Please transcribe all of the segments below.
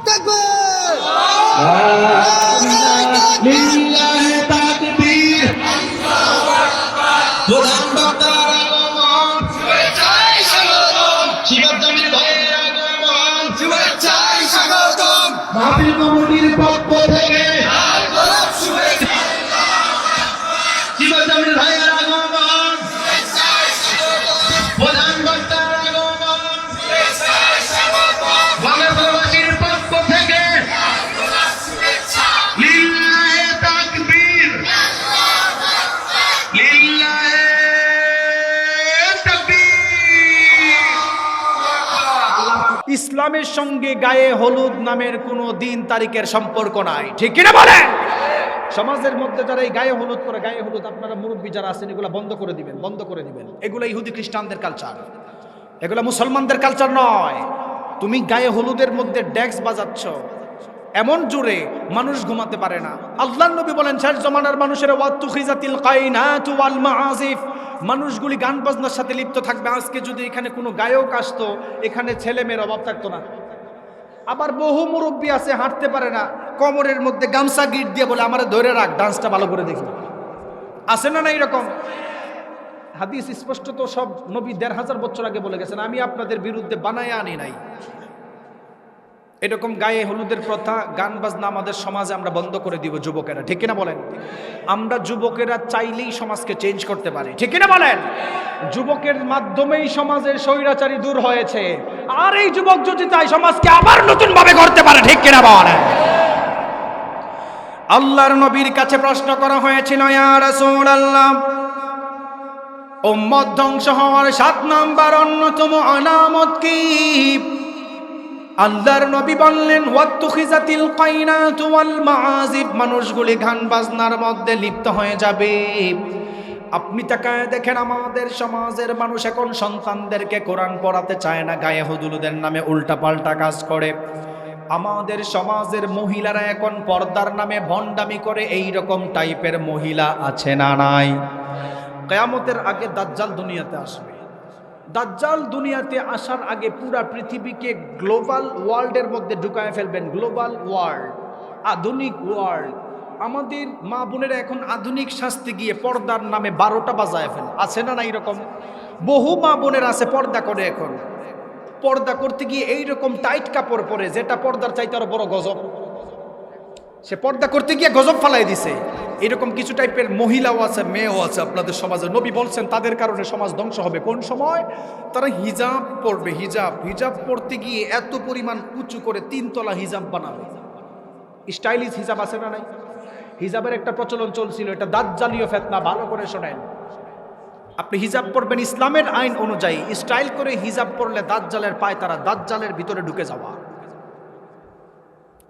তাকবীর লিল্লাহি তাকবীর প্রধান বক্তার আগমন শুভেচ্ছায় স্বাগতম শিবব জমির ভাইয়ের আগমন শুভেচ্ছায় স্বাগতম মাহফিল কমিটির পক্ষ থেকে লাল গোলাপ শুভেচ্ছা শিবব জমির ভাইয়ের আগমন শুভেচ্ছায় স্বাগতম প্রধান বক্তার আগমন শুভেচ্ছায় স্বাগতম বাংলাদেশের পক্ষ থেকে লাল গোলাপ শুভেচ্ছা লিল্লাহি তাকবীর লিল্লাহি তাকবীর। ইসলামের সঙ্গে গায়ে হলুদ নামের কোনো দিন তারিখের সম্পর্ক নাই, ঠিক কিনা বলেন? সমাজের মধ্যে যারা এই গায়ে হলুদ করে, গায়ে হলুদ আপনারা মুরব্বী যারা আছেন এগুলো বন্ধ করে দিবেন, বন্ধ করে দিবেন। এগুলো ইহুদি খ্রিস্টানদের কালচার, এগুলো মুসলমানদের কালচার নয়। তুমি গায়ে হলুদের মধ্যে ডেক্স বাজাচ্ছ এমন জোরে মানুষ ঘুমাতে পারে না। আল্লাহর নবী বলেন শেষ জমানার মানুষের ওয়াতুখিজাতিল কাইনাতু ওয়াল মাআজিফ, মানুষগুলি গান বাজনার সাথে লিপ্ত থাকবে। আজকে যদি এখানে কোনো গায়ক আসতো, এখানে ছেলে মেয়ের অভাব থাকতো না। আবার বহু মুরব্বী আছে হাঁটতে পারে না, কোমরের মধ্যে গামছা গিট দিয়ে বলে আমারে ধরে রাখ, ডান্সটা ভালো করে দেখি। আছে না না এরকম? হাদিস স্পষ্ট তো, সব নবী ১৫০০ বছর আগে বলে গেছেন, আমি আপনাদের বিরুদ্ধে বানায় আনি নাই। এরকম গায়ে হলুদের প্রথা, গান বাজনা আমাদের সমাজে আমরা বন্ধ করে দিব যুবকেরা, ঠিক কিনা বলেন? আমরা যুবকেরা চাইলেই সমাজকে চেঞ্জ করতে পারি, ঠিক কিনা বলেন? যুবকের মাধ্যমেই সমাজের স্বৈরাচারী দূর হয়েছে, আর এই যুবক যদি চাই সমাজকে আবার নতুন ভাবে গড়তে পারে, ঠিক কিনা বলেন? আল্লাহর নবীর কাছে প্রশ্ন করা হয়েছিল, ইয়া রাসূলুল্লাহ, উম্মত ধ্বংস হওয়ার ৭ নাম্বার অন্যতম আলামত কি? আল্লাহর নবী বললেন ওয়াতুখিজাতিল কাইনাতু ওয়াল মাআজিব, মানুষগুলি গান বাজনার মধ্যে লিপ্ত হয়ে যাবে। আপনি তাকায় দেখেন আমাদের সমাজের মানুষ এখন সন্তানদেরকে কোরআন পড়াতে চায় না, গায়ে হলুদের নামে উল্টাপাল্টা কাজ করে। আমাদের সমাজের মহিলারা এখন পর্দার নামে ভণ্ডামি করে, এই রকম টাইপের মহিলা আছে না নাই? কিয়ামতের আগে দাজ্জাল দুনিয়াতে আসবে। দাজ্জাল দুনিয়াতে আসার আগে পুরা পৃথিবীকে গ্লোবাল ওয়ার্ল্ডের মধ্যে ঢুকায় ফেলবেন। গ্লোবাল ওয়ার্ল্ড, আধুনিক ওয়ার্ল্ড। আমাদের মা বোনেরা এখন আধুনিক শাস্তি গিয়ে পর্দার নামে 12টা বাজায় ফেলে, আছে না না এরকম? বহু মা বোনের আছে পর্দা করে, এখন পর্দা করতে গিয়ে এইরকম টাইট কাপড় পরে যেটা পর্দার চাইতে আরো বড় গজব, সে পর্দা করতে গিয়ে গজব ফালাই দিছে। এরকম কিছু টাইপের মহিলাও আছে, মেয়েও আছে আপনাদের সমাজে। নবী বলছেন তাদের কারণে সমাজ ধ্বংস হবে। কোন সময়? তারা হিজাব পরবে। হিজাব পরতে গিয়ে এত পরিমাণ উঁচু করে 3 তলা হিজাব বানাবে। স্টাইলিশ হিজাব আছে না নাই? হিজাবের একটা প্রচলন চলছিল, এটা দাজ্জালীয় ফিতনা। ভালো করে শোনেন, আপনি হিজাব পরবেন ইসলামের আইন অনুযায়ী। স্টাইল করে হিজাব পরলে দাজ্জালের পায় তারা, দাজ্জালের ভিতরে ঢুকে যাওয়া।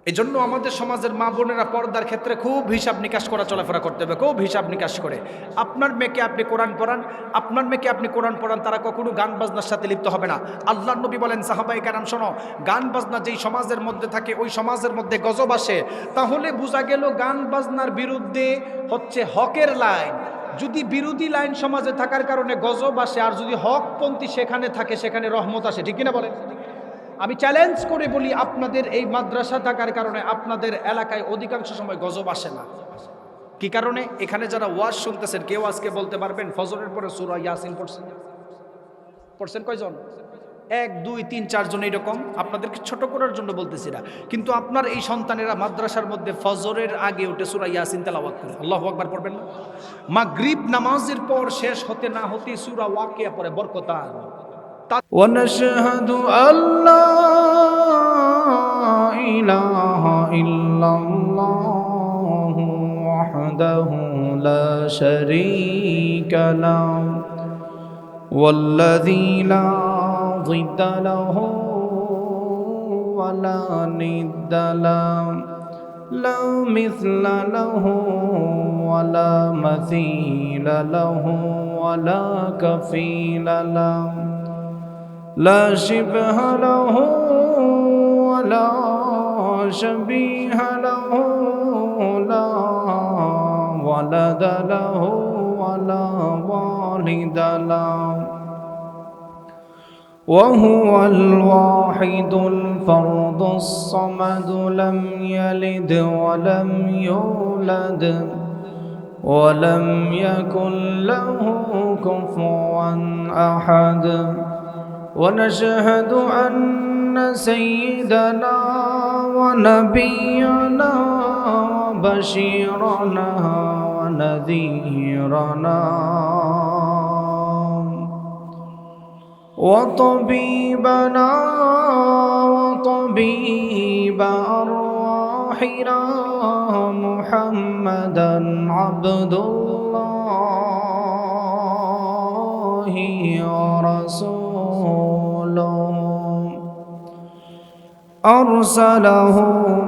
এই জন্য আমাদের সমাজের মা বোনেরা পর্দার ক্ষেত্রে খুব হিসাব নিকাশ করা, চলাফেরা করতে হবে, খুব হিসাব নিকাশ করে। আপনার মেয়েকে আপনি কোরআন পড়ান, আপনার মেয়েকে আপনি কোরআন পড়ান, তারা কখনো গান বাজনার সাথে লিপ্ত হবে না। আল্লাহর নবী বলেন, সাহাবায়ে কেরাম শোনো, গান বাজনা যেই সমাজের মধ্যে থাকে ওই সমাজের মধ্যে গজব আসে। তাহলে বোঝা গেল গান বাজনার বিরুদ্ধে হচ্ছে হকের লাইন। যদি বিরোধী লাইন সমাজে থাকার কারণে গজব আসে, আর যদি হকপন্থী সেখানে থাকে সেখানে রহমত আসে, ঠিক কিনা বলেন? আমি চ্যালেঞ্জ করে বলি, আপনাদের এই মাদ্রাসা থাকার কারণে আপনাদের এলাকায় অধিকাংশ সময় গজব আসে না। কি কারণে? এখানে যারা ওয়াজ শুনতেছেন, কেউ আজকে বলতে পারবেন ফজরের পরে সূরা ইয়াসিন পড়ছেন কয়জন? 1 2 3 4 জন। এরকম আপনাদেরকে ছোট করার জন্য বলতেছি না, কিন্তু আপনার এই সন্তানেরা মাদ্রাসার মধ্যে ফজরের আগে উঠে সূরা ইয়াসিন তেলাওয়াত করে। আল্লাহু আকবার পড়বেন না? মাগরিব নামাজের পর শেষ হতে না হতে সূরা ওয়াকিয়া পড়ে, বরকতান। ونشهد أن لا إله إلا الله وحده لا شريك له والذي لا ضد له ولا ند له لا مثل له ولا مثيل له ولا كفيل له لا شبه له ولا شبيه له لا ولد له ولا والد له وهو الواحد الفرد الصمد لم يلد ولم يولد ولم يكن له كفوا أحد ونشهد أن سيدنا ونبينا وبشيرنا ونذيرنا وطبيبنا وطبيب أرواحنا محمدا عبد الله ورسوله أرسله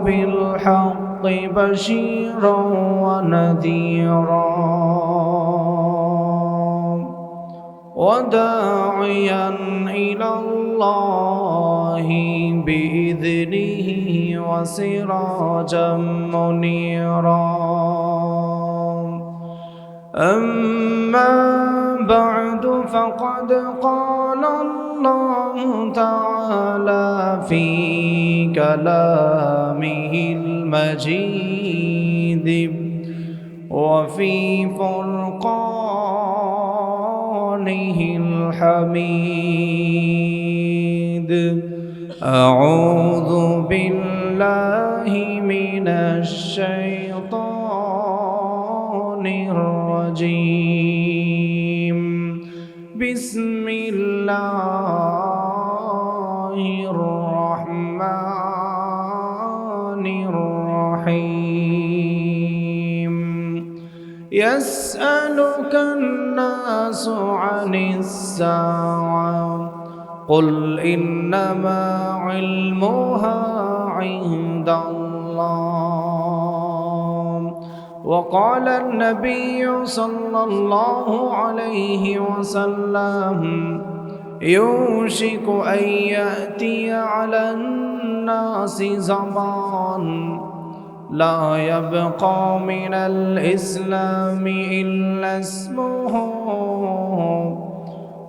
بالحق بشيرا ونذيرا وداعيا إلى الله بإذنه وسراجا منيرا أما بعد فقد قال الله تعالى في كلامه المجيد وفي فرقانه الحميد أعوذ بالله من الشيطان الرجيم بسم الله الرحمن الرحيم يسألك الناس عن الساعة قل إنما علمها عند الله وقال النبي صلى الله عليه وسلم يوشك أن يأتي على الناس زمان لا يبقى من الإسلام إلا اسمه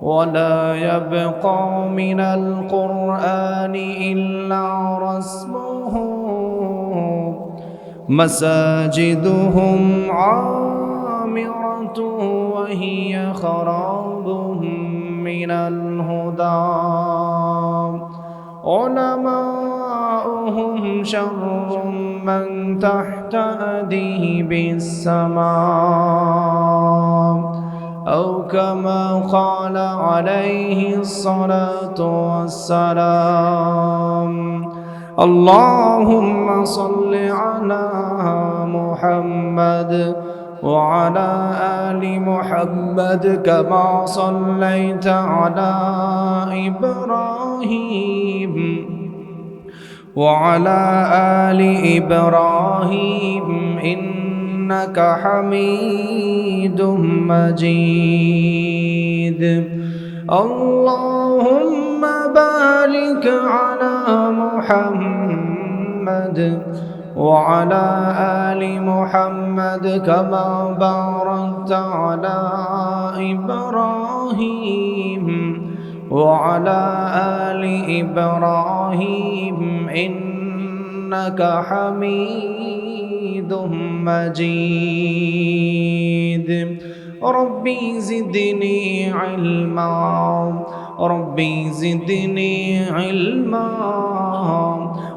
ولا يبقى من القرآن إلا رسمه مساجدهم عامرة وهي خراب من الهدى علماؤهم شر من تحت أديب السماء أو كما قال عليه الصلاة والسلام اللهم صل على محمد وعلى آل محمد كما صليت على إبراهيم وعلى آل إبراهيم إنك حميد مجيد اللهم بارك على محمد وعلى آل محمد كما باركت على إبراهيم وعلى آل إبراهيم إنك حميد مجيد ربي زدني علما ربي زدني علما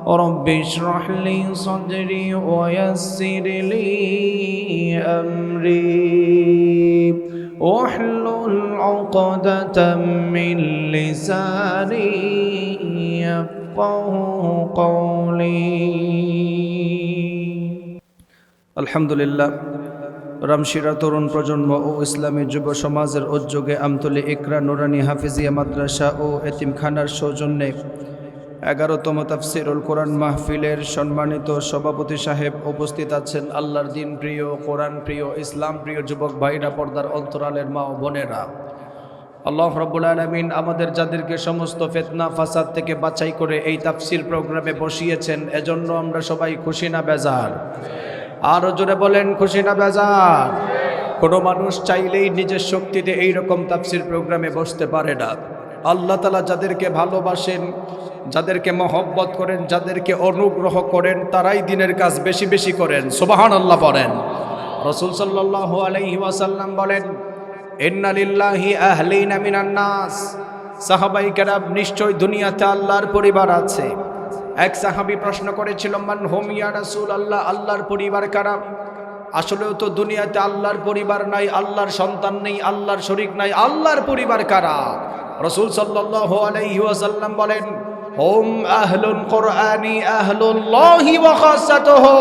ربي اشرح لي صدري ويسر لي أمري واحلل عقدة من لساني يفقه قولي الحمد لله রামশিরা তরুণ প্রজন্ম ও ইসলামী যুব সমাজের উদ্যোগে আমতলী ইকরা নুরানি হাফিজিয়া মাদ্রাসা ও এতিমখানার সৌজন্যে 11তম তাফসিরুল কোরআন মাহফিলের সম্মানিত সভাপতি সাহেব উপস্থিত আছেন। আল্লাহর দিন প্রিয়, কোরআন প্রিয়, ইসলাম প্রিয় যুবক ভাইরা, পর্দার অন্তরালের মা ও বোনেরা, আল্লাহ রাব্বুল আলামিন আমাদের যাদেরকে সমস্ত ফিতনা ফাসাদ থেকে বাছাই করে এই তাফসির প্রোগ্রামে বসিয়েছেন, এজন্য আমরা সবাই খুশি না বেজার? আরো জোরে বলেন, খুশি না বেজার? কোনো মানুষ চাইলেই নিজের শক্তিতে এই রকম তাফসির প্রোগ্রামে বসতে পারে না। আল্লাহ তাআলা যাদেরকে ভালোবাসেন, যাদেরকে মহব্বত করেন, যাদেরকে অনুগ্রহ করেন, তারাই দিনের কাজ বেশি বেশি করেন। সুবহানাল্লাহ পড়েন। রাসূল সাল্লাল্লাহু আলাইহি ওয়াসাল্লাম বলেন, ইন্না লিল্লাহি আহলিনা মিনান নাস, সাহাবায়ে কেরাম, নিশ্চয় দুনিয়াতে আল্লাহর পরিবার আছে। এক সাহাবী প্রশ্ন করেছিল, মান হুম ইয়া রাসূলুল্লাহ, আল্লাহর পরিবার কারা? আসলেও তো দুনিয়াতে আল্লাহর পরিবার নাই, আল্লাহর সন্তান নেই, আল্লাহর শরীক নাই, আল্লাহর পরিবার কারা? রাসূল সাল্লাল্লাহু আলাইহি ওয়াসাল্লাম বলেন, হুম আহলুল কুরআনি আহলুল্লাহি ওয়া খাসাতুহু,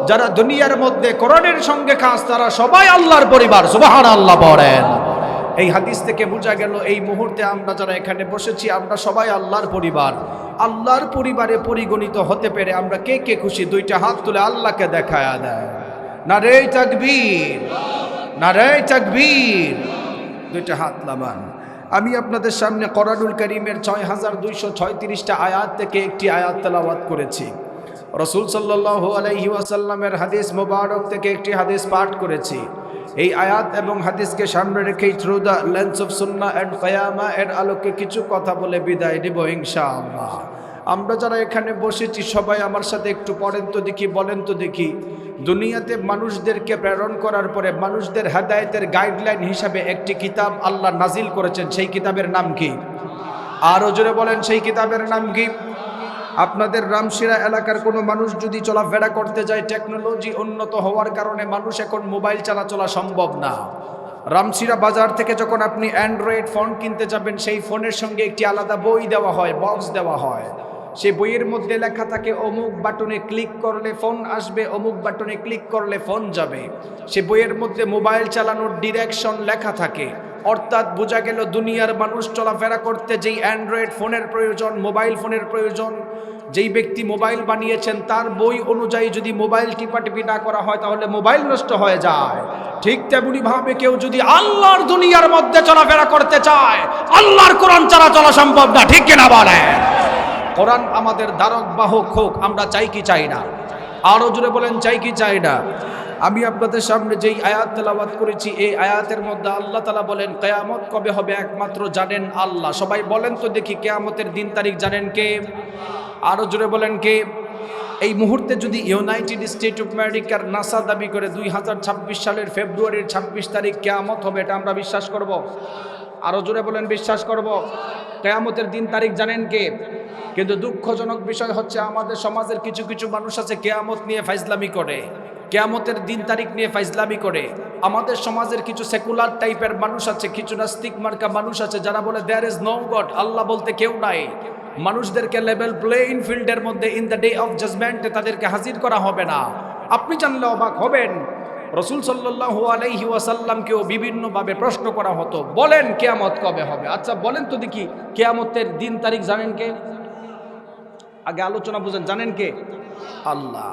যারা দুনিয়ার মধ্যে কোরআনের সঙ্গে খাস তারা সবাই আল্লাহর পরিবার। সুবহানাল্লাহ পড়েন। এই হাদিস থেকে বোঝা গেল এই মুহূর্তে আমরা যারা এখানে বসেছি আমরা সবাই আল্লাহর পরিবার। আল্লাহর পরিবারে পরিগণিত হতে পেরে আমরা কে কে খুশি? দুইটা হাত তুলে আল্লাহকে দেখায়া দেয়। নারে তাকবীর, নারে তাকবীর। দুইটা হাত লাগান। আমি আপনাদের সামনে কোরআনুল কারীমের ৬২৩৬টা আয়াত থেকে একটি আয়াত তেলাওয়াত করেছি। রাসূল সাল্লাল্লাহু আলাইহি ওয়াসাল্লামের হাদিস মোবারক থেকে একটি হাদিস পাঠ করেছি। এই আয়াত এবং হাদিসকে সামনে রেখে through the lens of Sunnah and কিয়ামা এর আলোকে কিছু কথা বলে বিদায় দেব ইনশাআল্লাহ। আমরা যারা এখানে বসেছি সবাই আমার সাথে একটু পড়েন তো দেখি, বলেন তো দেখি, দুনিয়াতে মানুষদেরকে প্রেরণ করার পরে মানুষদের হেদায়েতের গাইডলাইন হিসাবে একটি কিতাব আল্লাহ নাজিল করেছেন, সেই কিতাবের নাম কি? আরো জোরে বলেন, সেই কিতাবের নাম কি? আপনাদের রামশিরা এলাকার কোনো মানুষ যদি চলাফেরা করতে যায়, টেকনোলজি উন্নত হওয়ার কারণে মানুষ এখন মোবাইল চলা সম্ভব না। রামশিরা বাজার থেকে যখন আপনি অ্যান্ড্রয়েড ফোন কিনতে যাবেন, সেই ফোনের সঙ্গে একটি আলাদা বই দেওয়া হয়, বক্স দেওয়া হয়। সেই বইয়ের মধ্যে লেখা থাকে অমুক বাটনে ক্লিক করলে ফোন আসবে, অমুক বাটনে ক্লিক করলে ফোন যাবে। সে বইয়ের মধ্যে মোবাইল চালানোর ডিরেকশন লেখা থাকে। অর্থাৎ বোঝা গেল দুনিয়ার মানুষ চলাফেরা করতে যেই অ্যান্ড্রয়েড ফোনের প্রয়োজন, মোবাইল ফোনের প্রয়োজন, যেই ব্যক্তি মোবাইল বানিয়েছেন তার বই অনুযায়ী যদি মোবাইল টিপাটিপি না করা হয় তাহলে মোবাইল নষ্ট হয়ে যায়। ঠিক তেমনি ভাবে কেউ যদি আল্লাহর দুনিয়ার মধ্যে চলাফেরা করতে চায়, আল্লাহর কোরআন ছাড়া চলা সম্ভব না। ঠিক কিনা বলেন? কোরআন আমাদের ধারক বাহক হোক, আমরা চাই কি চাই না? আরো জোরে বলেন, চাই কি চাই না? আমি আপনাদের সামনে যেই আয়াত তেলাওয়াত করেছি, এই আয়াতের মধ্যে আল্লাহ তাআলা বলেন কিয়ামত কবে হবে একমাত্র জানেন আল্লাহ। সবাই বলেন তো দেখি, কিয়ামতের দিন তারিখ জানেন কে? আরো জোরে বলেন কে? এই মুহূর্তে যদি ইউনাইটেড স্টেট অফ আমেরিকার নাসা দাবি করে 2026 সালের ফেব্রুয়ারির 26 তারিখ কিয়ামত হবে, এটা আমরা বিশ্বাস করব? আরো জোরে বলেন, বিশ্বাস করব? কিয়ামতের দিন তারিখ জানেন কে? কিন্তু দুঃখজনক বিষয় হচ্ছে আমাদের সমাজের কিছু কিছু মানুষ আছে কিয়ামত নিয়ে ফাইজলামি করে, কিয়ামতের দিন তারিখ নিয়ে ফাইজলামি করে। আমাদের সমাজের কিছু সেকুলার টাইপের মানুষ আছে, কিছু নাস্তিক মার্কা মানুষ আছে যারা বলে দেয়ার ইজ নো গড, আল্লাহ বলতে কেউ নাই। মানুষদেরকে লেভেল প্লেইং ফিল্ডের মধ্যে ইন দ্য ডে অফ জাজমেন্টে তাদেরকে হাজির করা হবে না। আপনি জানলে অবাক হবেন, রাসূল সাল্লাল্লাহু আলাইহি ওয়াসাল্লামকেও বিভিন্নভাবে প্রশ্ন করা হতো, বলেন কিয়ামত কবে হবে? আচ্ছা বলেন তো দেখি, কিয়ামতের দিন তারিখ জানেন কে? আগে আলোচনা বুঝেন, জানেন কে? আল্লাহ।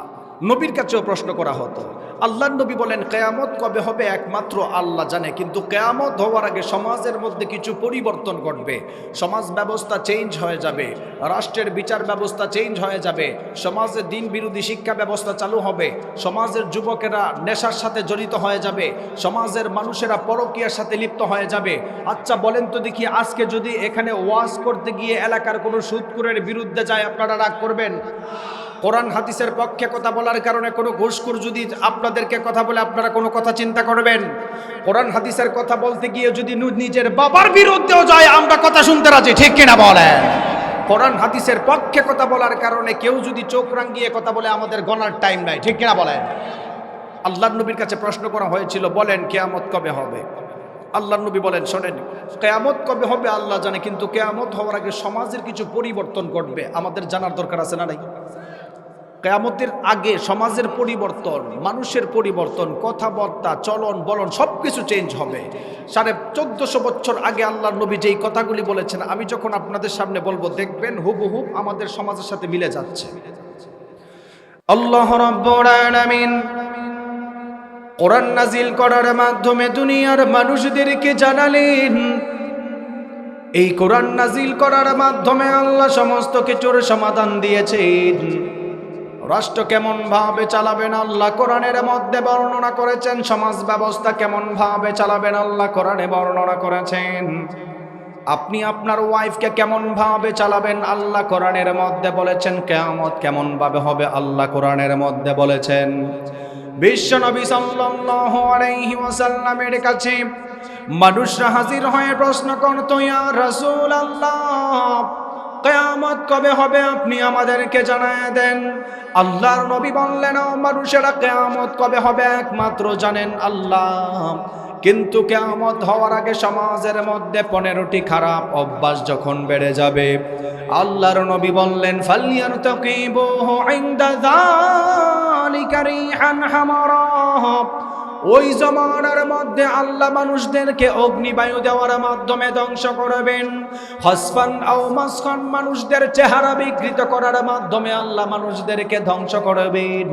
নবীর কাছেও প্রশ্ন করা হতো। আল্লাহর নবী বলেন কিয়ামত কবে হবে একমাত্র আল্লাহ জানে, কিন্তু কিয়ামত হওয়ার আগে সমাজের মধ্যে কিছু পরিবর্তন ঘটবে। সমাজ ব্যবস্থা চেঞ্জ হয়ে যাবে, রাষ্ট্রের বিচার ব্যবস্থা চেঞ্জ হয়ে যাবে, সমাজে দিন বিরোধী শিক্ষা ব্যবস্থা চালু হবে, সমাজের যুবকেরা নেশার সাথে জড়িত হয়ে যাবে, সমাজের মানুষেরা পরকীয়ার সাথে লিপ্ত হয়ে যাবে। আচ্ছা বলেন তো দেখি, আজকে যদি এখানে ওয়াজ করতে গিয়ে এলাকার কোনো সুদখোরের বিরুদ্ধে যায়, আপনারা রাগ করবেন? কোরআন হাদিসের পক্ষে কথা বলার কারণে কোনো ঘুষখোর যদি আপনাদেরকে কথা বলে, আপনারা কোনো কথা চিন্তা করবেন? কোরআন হাদিসের কথা বলতে গিয়ে যদি নিজের বাবার বিরুদ্ধেও যায়, আমরা কথা শুনতে রাজি। ঠিক কিনা বলেন? কোরআন হাদিসের পক্ষে কথা বলার কারণে কেউ যদি চোখ রাঙিয়ে কথা বলে, আমাদের গণার টাইম নাই। ঠিক কিনা বলেন? আল্লাহর নবীর কাছে প্রশ্ন করা হয়েছিল, বলেন কিয়ামত কবে হবে? আল্লাহর নবী বলেন, শোনেন, কিয়ামত কবে হবে আল্লাহ জানে, কিন্তু কিয়ামত হওয়ার আগে সমাজের কিছু পরিবর্তন ঘটবে, আমাদের জানার দরকার আছে না নাই? কিয়ামতের আগে সমাজের পরিবর্তন, মানুষের পরিবর্তন, কথাবার্তা, চলন বলন সবকিছু চেঞ্জ হবে। 1450 বছর আগে আল্লাহর নবী যেই কথাগুলি বলেছেন, আমি যখন আপনাদের সামনে বলবো দেখবেন হুবহু আমাদের সমাজের সাথে মিলে যাচ্ছে। আল্লাহ রাব্বুল আলামিন কোরআন নাজিল করার মাধ্যমে দুনিয়ার মানুষদেরকে জানালেন, এই কোরআন নাজিল করার মাধ্যমে আল্লাহ সমস্ত কিছুর সমাধান দিয়েছেন। রাষ্ট্র কেমন ভাবে চালাবেন আল্লাহ কোরআনের মধ্যে বর্ণনা করেছেন, সমাজ ব্যবস্থা কেমন ভাবে চালাবেন আল্লাহ কোরআনে বর্ণনা করেছেন। আপনি আপনার ওয়াইফকে কেমন ভাবে চালাবেন? আল্লাহ কোরআনের মধ্যে বলেছেন। কিয়ামত কেমন ভাবে হবে? আল্লাহ কোরআনের মধ্যে বলেছেন। বিশ্ব নবী সাল্লাল্লাহু আলাইহি ওয়াসাল্লামের কাছে মানুষরা হাজির হয়ে প্রশ্ন করত, ইয়া রাসূলুল্লাহ, কিয়ামত কবে হবে? আপনি আমাদেরকে জানায় দেন। আল্লাহর নবী বললেন, মানুষেরা কিয়ামত কবে হবে একমাত্র জানেন আল্লাহ। কিন্তু কিয়ামত হওয়ার আগে সমাজের মধ্যে 15টি খারাপ অভ্যাস যখন বেড়ে যাবে, আল্লাহর নবী বললেন, ফালিয়ারতাকিবুহু ইনদা যালিকা রিহান হামারা। ওই জমানার মধ্যে আল্লাহ মানুষদেরকে অগ্নিবায়ু দেওয়ার মাধ্যমে ধ্বংস করবেন। হসফান আও মাসখান, মানুষদের চেহারা বিকৃত করার মাধ্যমে আল্লাহ মানুষদেরকে ধ্বংস করবেন।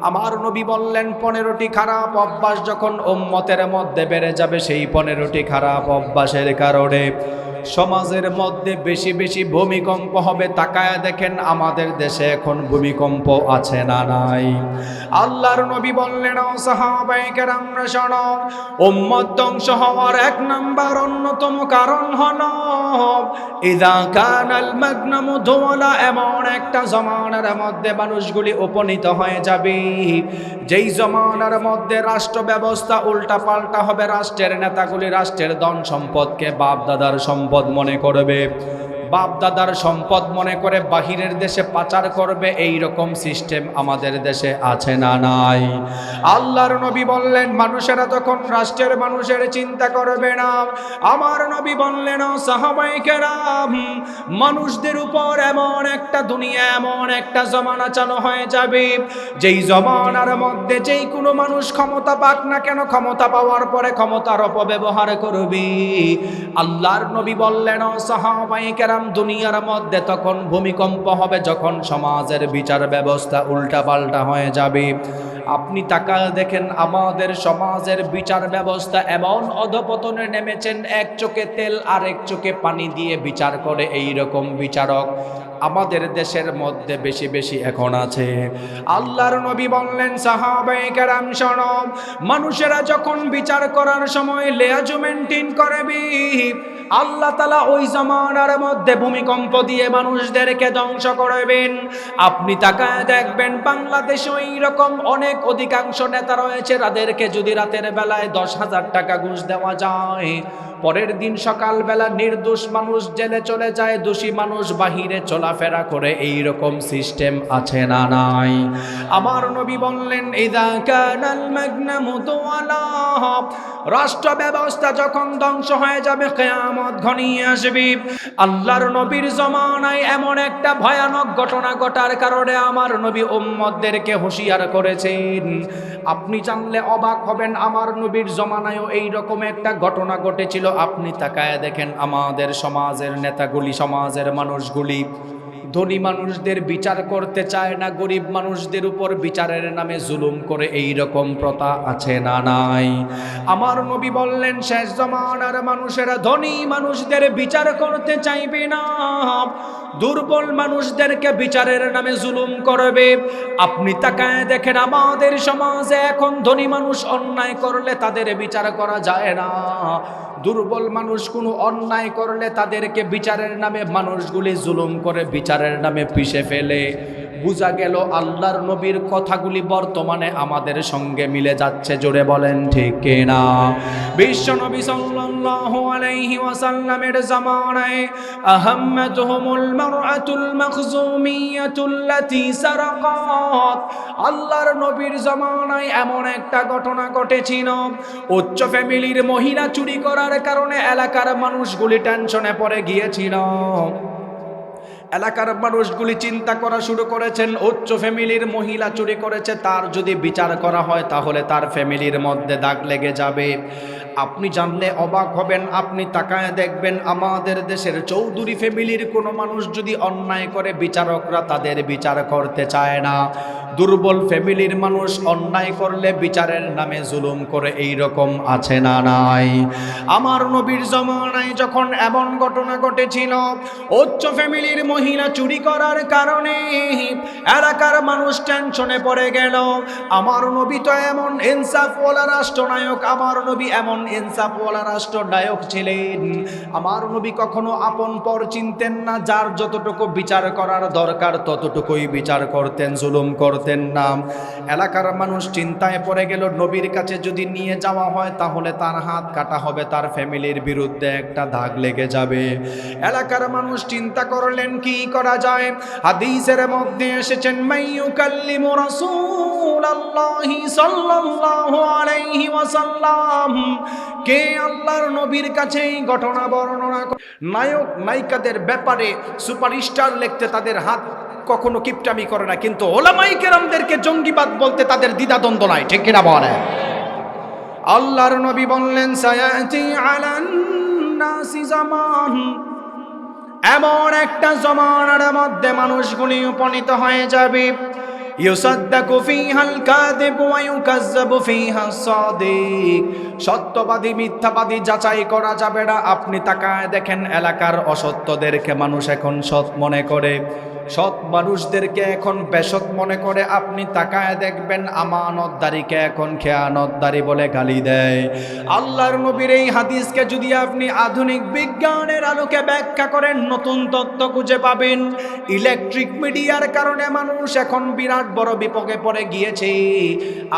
আমার নবী বললেন, 15টি খারাপ অভ্যাস যখন উম্মতের মধ্যে বেড়ে যাবে, সেই 15টি খারাপ অভ্যাসের কারণে সমাজের মধ্যে বেশি বেশি ভূমিকম্প হবে। তাকায় দেখেন আমাদের দেশে এখন ভূমিকম্প আছে না নাই? আল্লাহর নবী বললেন, ও সাহাবায়ে কেরামরা শোনো, উম্মত ধ্বংস হওয়ার 1 নাম্বার অন্যতম কারণ হলো ইযা কানাল মাগনামু দুওয়ালা, এমন একটা জমানার মধ্যে মানুষগুলি উপনীত হয়ে যাবে যেই জমানার মধ্যে রাষ্ট্র ব্যবস্থা উল্টা পাল্টা হবে। রাষ্ট্রের নেতাগুলি রাষ্ট্রের ধন সম্পদকে বাপ দাদার সম্পদ মনে করবে, বাপ দাদার সম্পদ মনে করে বাহিরের দেশে পাচার করবে। এই রকম সিস্টেম আমাদের দেশে আছে না নাই? আল্লাহর নবী বললেন, মানুষেরা তখন রাষ্ট্রের মানুষের চিন্তা করবে না। আমার নবী বললেন, ও সাহাবায়ে কেরাম, মানুষদের উপর এমন একটা দুনিয়া, এমন একটা জমানা চালু হয়ে যাবে যেই জমানার মধ্যে যেই কোনো মানুষ ক্ষমতা পাক না কেন, ক্ষমতা পাওয়ার পরে ক্ষমতার অপব্যবহার করবে। আল্লাহর নবী বললেন, ও সাহাবায়ে কেরাম, দুনিয়ার মধ্যে তখন ভূমিকম্প হবে যখন সমাজের বিচার ব্যবস্থা উল্টা পাল্টা হয়ে যাবে। আপনি তাকায় দেখেন আমাদের সমাজের বিচার ব্যবস্থা এমন অধপতনে নেমেছেন, এক চোখে তেল আর এক চোখে পানি দিয়ে বিচার করে এই রকম বিচারক আমাদের দেশের মধ্যে বেশি বেশি এখন আছে। আল্লাহর নবী বললেন, সাহাবায়ে কেরাম শোনো, মানুষেরা যখন বিচার করার সময় লেয়াজু মেইনটেইন করবে, আল্লাহ তাআলা ওই জামানার মধ্যে ভূমিকম্প দিয়ে মানুষদেরকে ধ্বংস করবেন। আপনি তাকায় দেখবেন বাংলাদেশে ওই রকম অনেক অধিকাংশ নেতা রয়েছে, তাদেরকে যদি রাতের বেলায় 10,000 টাকা ঘুষ দেওয়া যায়, পরের দিন সকালবেলা নির্দোষ মানুষ জেলে চলে যায়, দোষী মানুষ বাহিরে চলাফেরা করে। এই রকম সিস্টেম আছে না নাই? আমার নবী বললেন, ইযা কানাল মাগনামু দুওয়ালা, রাষ্ট্র ব্যবস্থা যখন ধ্বংস হয়ে যাবে, কিয়ামত ঘনিয়ে আসবে। আল্লাহর নবীর জমানায় এমন একটা ভয়ানক ঘটনা ঘটার কারণে আমার নবী উম্মতদেরকে হুঁশিয়ার করেছেন। আপনি জানলে অবাক হবেন, আমার নবীর জমানায়ও এই রকম একটা ঘটনা ঘটেছিল। আপনি তাকায় দেখেন আমাদের সমাজের নেতাগুলি, সমাজের মানুষগুলি ধনী মানুষদের বিচার করতে চায় না, গরিব মানুষদের উপর বিচারের নামে জুলুম করে। এই রকম প্রথা আছে না নাই? আমার নবী বললেন, শেষ জামানার মানুষেরা ধনী মানুষদের বিচার করতে চাইবে না, দুর্বল মানুষদেরকে বিচারের নামে জুলুম করবে। আপনি তাকায় দেখেন আমাদের সমাজে এখন ধনী মানুষ অন্যায় করলে তাদের বিচার করা যায় না, দুর্বল মানুষ কোনো অন্যায় করলে তাদেরকে বিচারের নামে মানুষগুলি জুলুম করে বিচারের নামে পিষে ফেলে। বুঝা গেল আল্লাহর নবীর কথাগুলি বর্তমানে আমাদের সঙ্গে মিলে যাচ্ছে। জোরে বলেন ঠিক কিনা? বিশ্ব নবী সাল্লাল্লাহু আলাইহি ওয়াসাল্লামের জামানায় আহাম্মাতুহুমুল মারআতুল মাখজুমিয়াতুল্লাতী সারাকাত, আল্লাহর নবীর জামানায় এমন একটা ঘটনা ঘটেছিল, উচ্চ ফ্যামিলির মহিলা চুরি করার কারণে এলাকার মানুষগুলি টেনশনে পড়ে গিয়েছিল। এলাকার মানুষগুলি চিন্তা করা শুরু করেছেন, উচ্চ ফ্যামিলির মহিলা চুরি করেছে, তার যদি বিচার করা হয় তাহলে তার ফ্যামিলির মধ্যে দাগ লেগে যাবে। আপনি জানলে অবাক হবেন, আপনি তাকায় দেখবেন আমাদের দেশের চৌধুরী ফ্যামিলির কোনো মানুষ যদি অন্যায় করে বিচারকরা তাদের বিচার করতে চায় না। দুর্বল ফ্যামিলির মানুষ অন্যায় করলে বিচারের নামে জুলুম করে, এই রকম আছে না নাই? আমার নবীর জমানায় যখন এমন ঘটনা ঘটেছিল, উচ্চ ফ্যামিলির মহিলা চুরি করার কারণে এলাকার মানুষ টেনশনে পড়ে গেল। আমার নবী তো এমন ইনসাফওয়ালা রাষ্ট্রনায়ক, আমার নবী এমন ইনসাফওয়ালা রাষ্ট্রনায়ক ছিলেন। আমার নবী কখনো আপন পর চিনতেন না, যার যতটুকু বিচার করার দরকার ততটুকুই বিচার করতেন, জুলুম করতেন না। এলাকার মানুষ চিন্তায় পড়ে গেল, নবীর কাছে যদি নিয়ে যাওয়া হয় তাহলে তার হাত কাটা হবে, তার ফ্যামিলির বিরুদ্ধে একটা দাগ লেগে যাবে। এলাকার মানুষ চিন্তা করলেন কি করা যায়। হাদিসের মধ্যে এসেছেন, মাইয়ুকাল্লিমু রাসূলুল্লাহি সাল্লাল্লাহু আলাইহি ওয়াসাল্লাম, কে আল্লাহর নবীর কাছে এই ঘটনা বর্ণনা করে। নায়ক নায়িকাদের ব্যাপারে সুপারস্টার লিখতে তাদের হাত কখনো কিপটামি করে না, কিন্তু ওলামায়ে কেরামদেরকে জঙ্গিবাদ বলতে তাদের দ্বিধাদ্বন্দ্ব নাই, ঠিক কিনা বলে? আল্লাহর নবী বললেন, সায়াতি আলান নাসি জামান, এমন একটা জমানার মধ্যে মানুষগুলি উপনীত হয়ে যাবে, ইউসাদ্দাকু ফীহাল কাযিব ওয়া ইউকাযযাবু ফীহাস সাদিক, সত্যবাদী মিথ্যাবাদী যাচাই করা যাবে না। আপনি তাকায় দেখেন, এলাকার অসত্যদেরকে মানুষ এখন সৎ মনে করে, সৎ মানুষদেরকে এখন বেসৎ মনে করে। আপনি তাকায় দেখবেন, আমানতদারিকে এখন খেয়ানতদারি বলে গালি দেয়। আল্লাহর নবীর এই হাদিসকে যদি আপনি আধুনিক বিজ্ঞানের আলোকে ব্যাখ্যা করেন, নতুন তথ্য খুঁজে পাবেন। ইলেকট্রিক মিডিয়ার কারণে মানুষ এখন বিরাট বড় বিপদে পড়ে গিয়েছে।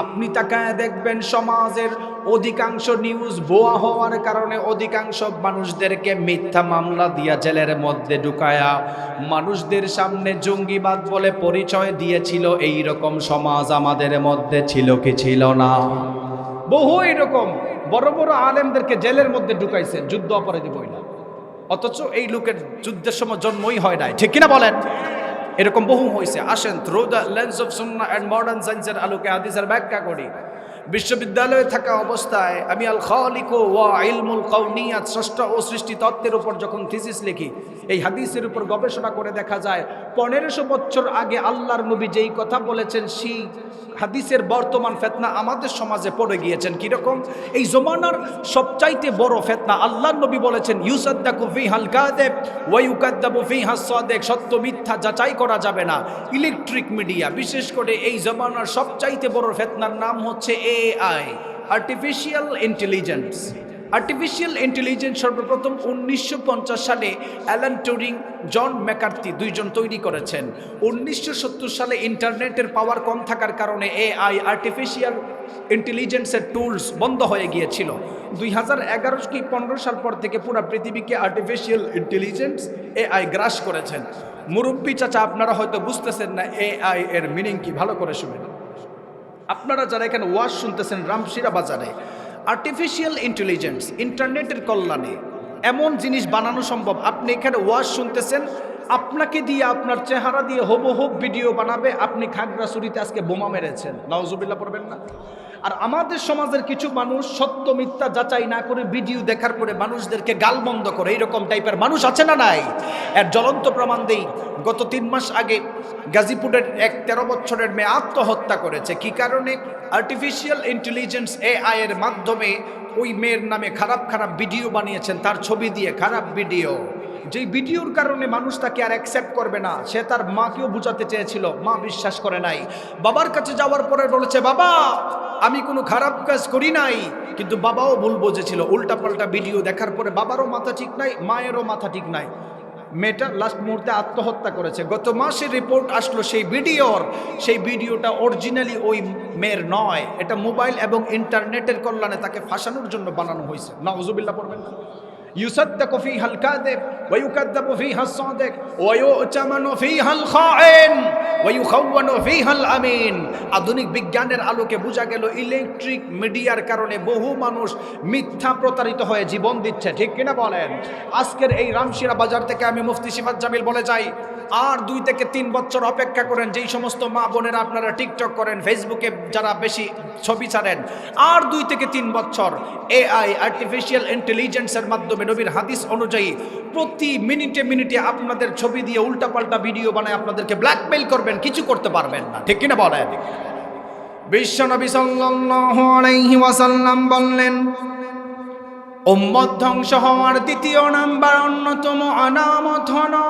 আপনি তাকায় দেখবেন, সমাজের অধিকাংশ নিউজ ভুয়া হওয়ার কারণে অধিকাংশ মানুষদেরকে মিথ্যা মামলা দিয়া জেলের মধ্যে ঢুকায়া মানুষদের সামনে জঙ্গিবাদ বলে পরিচয় দিয়েছিল। এই রকম সমাজ আমাদের মধ্যে ছিল কি ছিল না? বহু এরকম বড় বড় আলেমদেরকে জেলের মধ্যে ঢুকাইছে যুদ্ধ অপরাধী বইলা, অথচ এই লোকের যুদ্ধের সময় জন্মই হয় নাই, ঠিক কিনা বলেন? এরকম বহু হয়েছে। আসেন, through the lens of Sunnah and modern সায়েন্সের আলোকে হাদিসের ব্যাখ্যা করি। বিশ্ববিদ্যালয়ে থাকা অবস্থায় আমি আল খালিক ওয়া ইলমুল কাউনিয়াত, স্রষ্টা ও সৃষ্টি তত্ত্বের উপর যখন থিসিস লিখি, এই হাদিসের উপর গবেষণা করে দেখা যায় 1500 বছর আগে আল্লাহর নবী যেই কথা বলেছেন, সেই হাদিসের বর্তমান ফেতনা আমাদের সমাজে পড়ে গিয়েছেন। কিরকম? এই জমানার সবচাইতে বড় ফেতনা, আল্লাহর নবী বলেছেন, ইউসাদ্দাকু ফীহাল কাযিব ওয়া ইউকাযযাবু ফীহাস সাদিক, সত্য মিথ্যা যাচাই করা যাবে না। ইলেকট্রিক মিডিয়া, বিশেষ করে এই জমানার সবচাইতে বড় ফেতনার নাম হচ্ছে AI, artificial intelligence. Artificial intelligence সর্বপ্রথম 1950 সালে অ্যালান টুরিং, জন ম্যাকার্থি দুইজন তৈরি করেছেন। 1970 সালে ইন্টারনেটের পাওয়ার কম থাকার কারণে AI, আর্টিফিশিয়াল ইন্টেলিজেন্সের টুলস বন্ধ হয়ে গিয়েছিল। 2011 কি 15 সাল পর থেকে পুরো পৃথিবীকে আর্টিফিশিয়াল ইন্টেলিজেন্স AI গ্রাস করেছেন। মুরব্বী চাচা, আপনারা হয়তো বুঝতেছেন না AI এর মিনিং কি, ভালো করে শুনেন। আপনারা যারা এখানে ওয়াজ শুনতেছেন রামশিরা বাজারে, আর্টিফিশিয়াল ইন্টেলিজেন্স, ইন্টারনেটের কল্যাণে এমন জিনিস বানানো সম্ভব। আপনি এখানে ওয়াজ শুনতেছেন, আপনাকে দিয়ে, আপনার চেহারা দিয়ে হুবহু ভিডিও বানাবে আপনি খাগড়াছড়িতে আজকে বোমা মেরেছেন, নাউজুবিল্লাহ পড়বেন না? আর আমাদের সমাজের কিছু মানুষ সত্য মিথ্যা যাচাই না করে ভিডিও দেখার পরে মানুষদেরকে গালমন্দ করে, এইরকম টাইপের মানুষ আছে না নাই? এর জ্বলন্ত প্রমাণ দেই। গত 3 মাস আগে গাজীপুরের এক 13 বছরের মেয়ে আত্মহত্যা করেছে। কি কারণে? আর্টিফিশিয়াল ইন্টেলিজেন্স AI এর মাধ্যমে ওই মেয়ের নামে খারাপ খারাপ ভিডিও বানিয়েছেন, তার ছবি দিয়ে খারাপ ভিডিও। যেই ভিডিওর কারণে মানুষ তাকে আর অ্যাকসেপ্ট করবে না। সে তার মাকেও বুঝাতে চেয়েছিল, মা বিশ্বাস করে নাই। বাবার কাছে যাওয়ার পরে বলেছে, বাবা আমি কোনো খারাপ কাজ করি নাই, কিন্তু বাবাও ভুল বুঝেছিল। উল্টাপাল্টা ভিডিও দেখার পরে বাবারও মাথা ঠিক নাই, মায়েরও মাথা ঠিক নাই। মেয়েটা লাস্ট মুহূর্তে আত্মহত্যা করেছে। গত মাসে রিপোর্ট আসলো সেই ভিডিওটা অরিজিনালি ওই মেয়ের নয়, এটা মোবাইল এবং ইন্টারনেটের কল্যাণে তাকে ফাঁসানোর জন্য বানানো হয়েছে। নাউজুবিল্লাহ পড়বেন না? يصدق فيها الكاذب ويكذب فيها الصادق ويؤتمن فيها الخائن ويخون فيها الأمين। আধুনিক বিজ্ঞানের আলোকে বোঝা গেল ইলেকট্রিক মিডিয়ার কারণে বহু মানুষ মিথ্যা প্রতারিত হয়ে জীবন দিচ্ছে, ঠিক কিনা বলেন? আজকের এই রামশিরা বাজার থেকে আমি মুফতি সিফাত জামিল বলে যাই, আর 2 থেকে 3 বছর অপেক্ষা করেন। যেই সমস্ত মা বোনেরা আপনারা টিকটক করেন, ফেসবুকে যারা বেশি ছবি ছাড়েন, আর 2 থেকে 3 বছর AI, আর্টিফিশিয়াল ইন্টেলিজেন্সের মাধ্যমে মাধ্যমে নবীর হাদিস অনুযায়ী প্রতি মিনিটে মিনিটে আপনাদের ছবি দিয়ে উল্টাপাল্টা ভিডিও বানায় আপনাদেরকে ব্ল্যাকমেইল করবেন, কিছু করতে পারবেন না। ঠিক কিনা বলেন? বিশ্বনবী সাল্লাল্লাহু আলাইহি ওয়াসাল্লাম বললেন, উম্মত ধ্বংস হওয়ার দ্বিতীয় নাম্বার অন্যতম আলামত হলো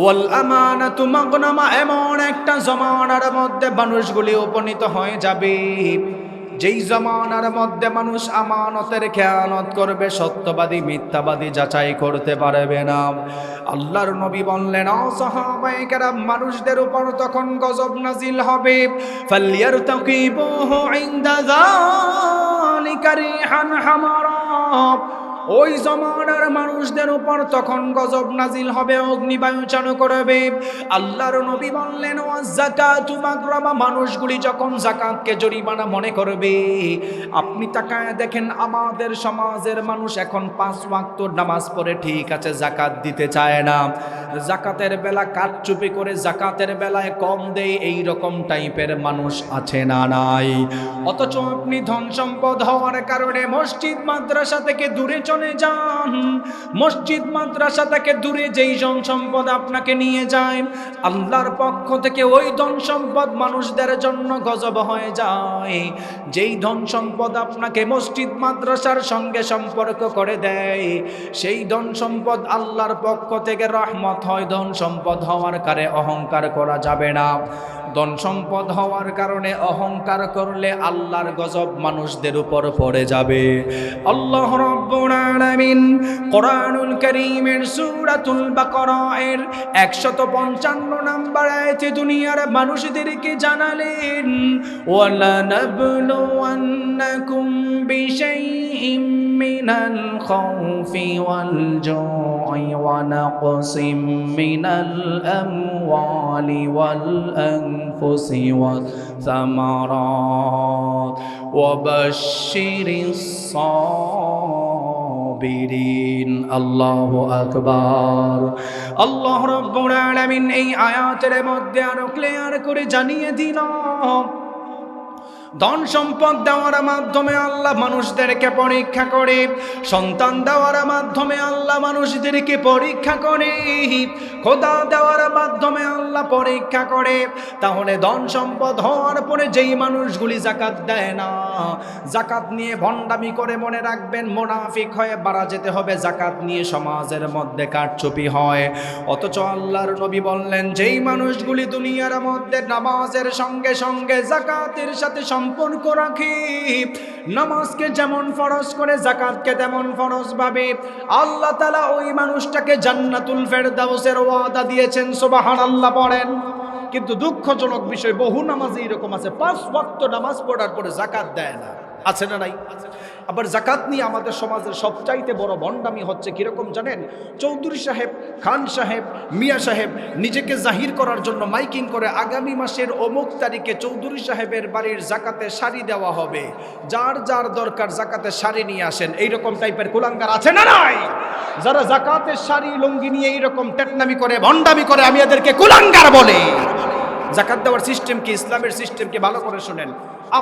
ওয়াল আমানাতু মাগনামা। এমন একটা জমানার মধ্যে মানুষগুলি উপনীত হয়ে যাবে যেই জমানার মধ্যে মানুষ আমানতের খেয়ানত করবে, সত্যবাদী মিথ্যাবাদী যাচাই করতে পারবে না। আল্লাহর নবী বললেন, ও সাহাবায়ে কেরাম, মানুষদের উপর তখন গজব নাজিল হবে। ফালইয়ারতাকিবুহু ইনদা যালিকা রিহান হামারা। ওই জমানার মানুষদের উপর তখন গজব নাজিল হবে, অগ্নিবায়ু চালু করবে। আল্লাহর নবী বললেন, ওয়াজ যাকাতু মাগরামা। মানুষগুলি যখন যাকাতকে জরিমানা মনে করবে। আপনি তাকায় দেখেন আমাদের সমাজের মানুষ এখন 5 ওয়াক্ত নামাজ পড়ে ঠিক আছে, যাকাত দিতে চায় না। যাকাতের বেলা কাটচুপি করে, যাকাতের বেলায় কম দেয়, এই রকম টাইপের মানুষ আছে না নাই? অথচ আপনি ধন সম্পদ হওয়ার কারণে মসজিদ মাদ্রাসা থেকে দূরে চলে যান। মসজিদ মাদ্রাসা থেকে দূরে যেই ধন সম্পদ আপনাকে নিয়ে যায়, আল্লাহর পক্ষ থেকে ওই ধন সম্পদ মানুষদের জন্য গজব হয়ে যায়। যেই ধন সম্পদ আপনাকে মসজিদ মাদ্রাসার সঙ্গে সম্পর্ক করে দেয়, সেই ধন সম্পদ আল্লাহর পক্ষ থেকে রহমত হয়। ধন সম্পদ হওয়ার কারণে অহংকার করা যাবে না। ধন সম্পদ হওয়ার কারণে অহংকার করলে আল্লাহর গজব মানুষদের উপর পড়ে যাবে। আল্লাহ রাব্বুল আলামিন কোরআনুল কারীমের সূরাতুল বাকারা এর 155 নম্বর আয়াতে দুনিয়ার মানুষদেরকে জানালেন, ওয়ালা নাবলুওয়ান্নাকুম বিশাইইম মিনাল খাউফি ওয়াল জুই ওয়া নাকসিম মিনাল আমওয়ালি ওয়াল আনফুসি ওয়াস সামারাত ওয়া বাশশিরিস সাবিরিন। আল্লাহু আকবার। আল্লাহ রাব্বুল আলামিন এই আয়াতের মধ্যে আরো ক্লিয়ার করে জানিয়ে দিল, ধন সম্পদ দেওয়ার মাধ্যমে আল্লাহ মানুষদেরকে পরীক্ষা করে, সন্তান দেওয়ার মাধ্যমে আল্লাহ মানুষদেরকে পরীক্ষা করে, খোদা দেওয়ার মাধ্যমে আল্লাহ পরীক্ষা করে। তাহলে ধন সম্পদ হওয়ার পরে যেই মানুষগুলি যাকাত দেয় না, যাকাত নিয়ে ভণ্ডামি করে, মনে রাখবেন মুনাফিক হয়ে বাড়া যেতে হবে। যাকাত নিয়ে সমাজের মধ্যে কারচুপি হয়। অথচ আল্লাহর নবী বললেন, যেই মানুষগুলি দুনিয়ার মধ্যে নামাজের সঙ্গে সঙ্গে যাকাতের সাথে সম্পর্ক রাখে, নামাজকে যেমন ফরজ করে যাকাতকে তেমন ফরজ ভাবে, আল্লাহ তাআলা ওই মানুষটাকে জান্নাতুল ফেরদাউসের ওয়াদা দিয়েছেন। সুবহানাল্লাহ পড়েন। কিন্তু দুঃখজনক বিষয়, বহু নামাজি এরকম আছে 5 ওয়াক্ত নামাজ পড়ার পরে যাকাত দেয় না। আছে না নাই? আবার যাকাত নিয়ে আমাদের সমাজের সবচাইতে বড় ভণ্ডামি হচ্ছে কিরকম জানেন? চৌধুরী সাহেব, খান সাহেব, মিয়া সাহেব নিজেকে জাহির করার জন্য মাইকিং করে, আগামী মাসের অমুক তারিখে চৌধুরী সাহেবের বাড়ির যাকাতে শাড়ি দেওয়া হবে, যার যার দরকার যাকাতে শাড়ি নিয়ে আসেন। এইরকম টাইপের কুলাঙ্গার আছে না নাই? যারা যাকাতের শাড়ি লুঙ্গি নিয়ে এইরকম টেটনামি করে, ভণ্ডামি করে, আমি এদেরকে কুলাঙ্গার বলে। যাকাত দেওয়ার সিস্টেম কি, ইসলামের সিস্টেম কি, ভালো করে শুনেন।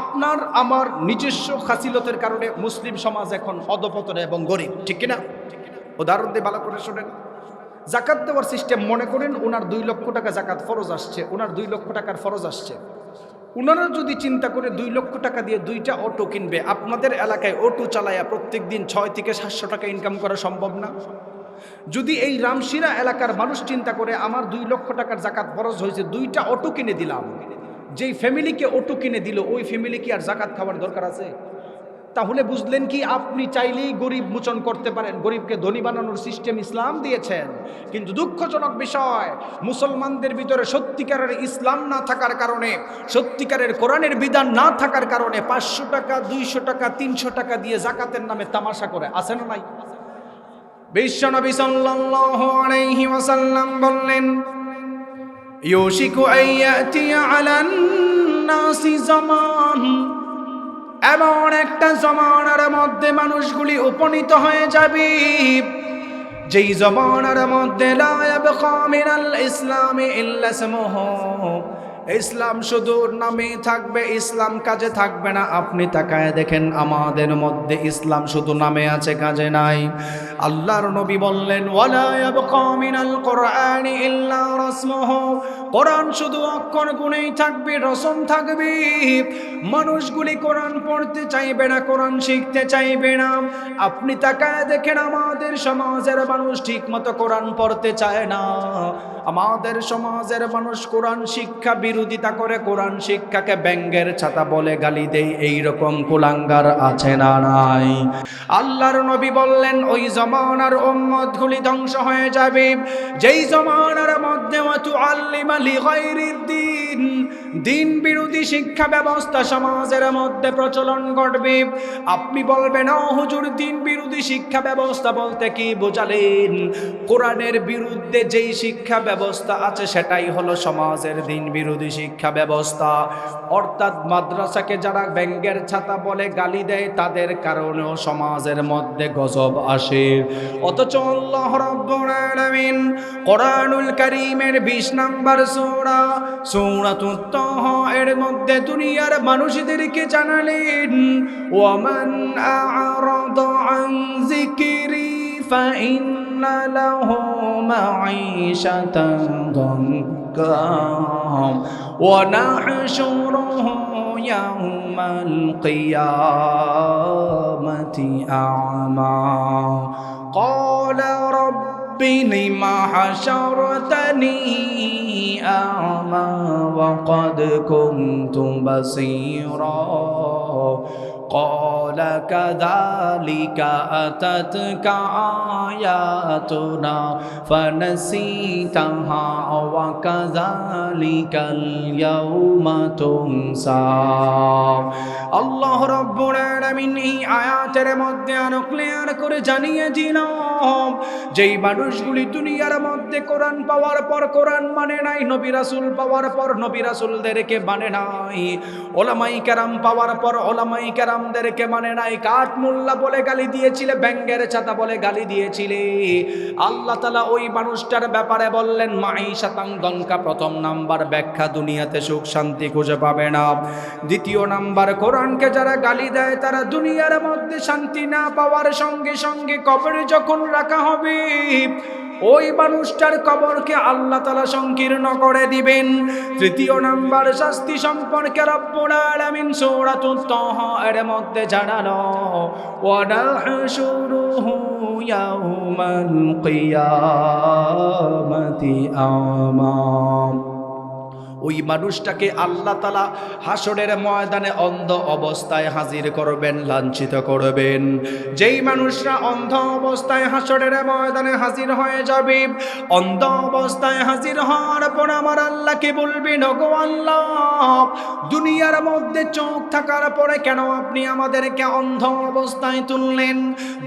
আপনার আমার নিজস্ব খাসিলতের কারণে মুসলিম সমাজ এখন অধপতনে এবং গরিব, ঠিক কিনা? উদাহরণ দিয়ে ভালো করে শুনেন। যাকাত দেওয়ার সিস্টেম, মনে করেন ওনার 2 লক্ষ টাকা যাকাত ফরজ আসছে, ওনার 2 লক্ষ টাকার ফরজ আসছে। ওনারা যদি চিন্তা করে 2 লক্ষ টাকা দিয়ে 2টা অটো কিনবে, আপনাদের এলাকায় অটো চালায়া প্রত্যেক দিন 6 থেকে 700 টাকা ইনকাম করা সম্ভব না? যদি এই রামশিরা এলাকার মানুষ চিন্তা করে, আমার 2 লক্ষ টাকার যাকাত ফরজ হয়েছে, 2টা অটো কিনে দিলাম, যেই ফ্যামিলিকে অটো কিনে দিল ওই ফ্যামিলি কি আর যাকাত খাওয়ার দরকার আছে? তাহলে বুঝলেন কি, আপনি চাইলেই গরিব মোচন করতে পারেন। গরিবকে ধনী বানানোর সিস্টেম ইসলাম দিয়েছেন। কিন্তু দুঃখজনক বিষয়, মুসলমানদের ভিতরে সত্যিকারের ইসলাম না থাকার কারণে, সত্যিকারের কোরআনের বিধান না থাকার কারণে 500 টাকা, 200 টাকা, 300 টাকা দিয়ে যাকাতের নামে তামাশা করে। আছে না নাই? বিশ্বনবী সাল্লাল্লাহু আলাইহি ওয়াসাল্লাম বললেন, ইউশিকু আইয়াতিয়া আলান নাসি জামান। এমন একটা জমানার মধ্যে মানুষগুলি উপনীত হয়ে যাবে, যেই জমানার মধ্যে লা ইয়াবকা মিনাল ইসলামি ইল্লা ইসমুহু। ইসলাম শুধু নামে থাকবে, ইসলাম কাজে থাকবে না। আপনি তাকায় দেখেন আমাদের মধ্যে ইসলাম শুধু নামে আছে, কাজে নাই। আল্লাহর নবী বললেন ওয়ালা ইয়াবকা মিনাল কুরআনি ইল্লা রাসমুহু, কোরআন শুধু অক্ষর গুণেই থাকবে, রসম থাকবে। মানুষগুলি কোরআন পড়তে চাইবে না, কোরআন শিখতে চাইবে না। আপনি তাকায় দেখেন আমাদের সমাজের মানুষ ঠিক মতো কোরআন পড়তে চায় না। আমাদের সমাজের মানুষ কোরআন শিক্ষা বিরোধিতা করে, কোরআন শিক্ষাকে ব্যঙ্গের ছাতা বলে গালি দেয়। এইরকম কুলাঙ্গার আছে না নাই? আল্লাহর নবী বললেন ওই জমানার উম্মতগুলি ধ্বংস হয়ে যাবে যেই জমানার মধ্যে ওয়াতুআল্লিমা লিগাইরিদ দ্বীন, দিন বিরোধী শিক্ষা ব্যবস্থা সমাজের মধ্যে প্রচলন ঘটবে। আপনি বলবেন ও হুজুর, দিন বিরোধী শিক্ষা ব্যবস্থা বলতে কি বোঝালেন? কোরআনের বিরুদ্ধে যেই শিক্ষা ব্যবস্থা আছে সেটাই হলো সমাজের দিন বিরোধী শিক্ষা ব্যবস্থা। অর্থাৎ মাদ্রাসাকে যারা ব্যঙ্গের ছাতা বলে গালি দেয় তাদের কারণেও সমাজের মধ্যে গজব আসে। অথচ আল্লাহ রাব্বুল আলামিন কোরআনুল কারীমের 20 নম্বর সূরা সূরাতুত তাহা এর মধ্যে দুনিয়ার মানুষদেরকে জানালেন ওয়ামান আ'রাদা আন যিকরি ফাইন্না লাহু মাঈশাতান দানকা ওয়া নাহশুরুহু ইয়াওমাল কিয়ামাতি আ'মা ক্বালা রাব্বি লিমা হাশারতানি আ'মা ওয়া ক্বাদ কুনতু বাসীরা قال كذلك أتتك آياتنا فنسيتها وكذلك اليوم تنسى। আল্লাহ রাব্বুল আলামিন এই আয়াতের মধ্যে আরো ক্লিয়ার করে জানিয়ে দিল যেই মানুষগুলি দুনিয়ার মধ্যে কোরআন পাওয়ার পর কোরআন মানে নাই, নবী রাসূল পাওয়ার পর নবী রাসূলদেরকে মানে নাই, ওলামায়ে কেরাম পাওয়ার পর ওলামায়ে কেরামদেরকে মানে নাই, কাঠ মোল্লা বলে গালি দিয়েছিলে, ব্যঙ্গের ছাতা বলে গালি দিয়েছিলে, আল্লাহ তাআলা ওই মানুষটার ব্যাপারে বললেন মাঈশাতান দনকা। প্রথম নাম্বার ব্যাখ্যা, দুনিয়াতে সুখ শান্তি খুঁজে পাবে না। দ্বিতীয় নাম্বার, কোরআনকে যারা গালি দেয় তারা দুনিয়ার মধ্যে শান্তি না পাওয়ার সঙ্গে সঙ্গে কবরে যখন রাখা হবে ওই মানুষটার কবরকে আল্লাহ তাআলা সংকীর্ণ করে দিবেন। তৃতীয় নাম্বার শাস্তি সম্পর্কে রব্বুল আলামিন সূরাতুত তাহা এর মধ্যে জানালো ওয়া নাহশুরুহু ইয়াওমাল কিয়ামাতি আ'মা। ওই মানুষটাকে আল্লাহ তাআলা হাসরের ময়দানে অন্ধ অবস্থায় হাজির করবেন, লাঞ্ছিত করবেন। যেই মানুষরা অন্ধ অবস্থায় হাসরের ময়দানে হাজির হয়ে যাবে, অন্ধ অবস্থায় হাজির হওয়ার পর আমার আল্লাহকে বলবেন ওগো আল্লাহ, দুনিয়ার মধ্যে চোখ থাকার পরে কেন আপনি আমাদেরকে অন্ধ অবস্থায় তুললেন?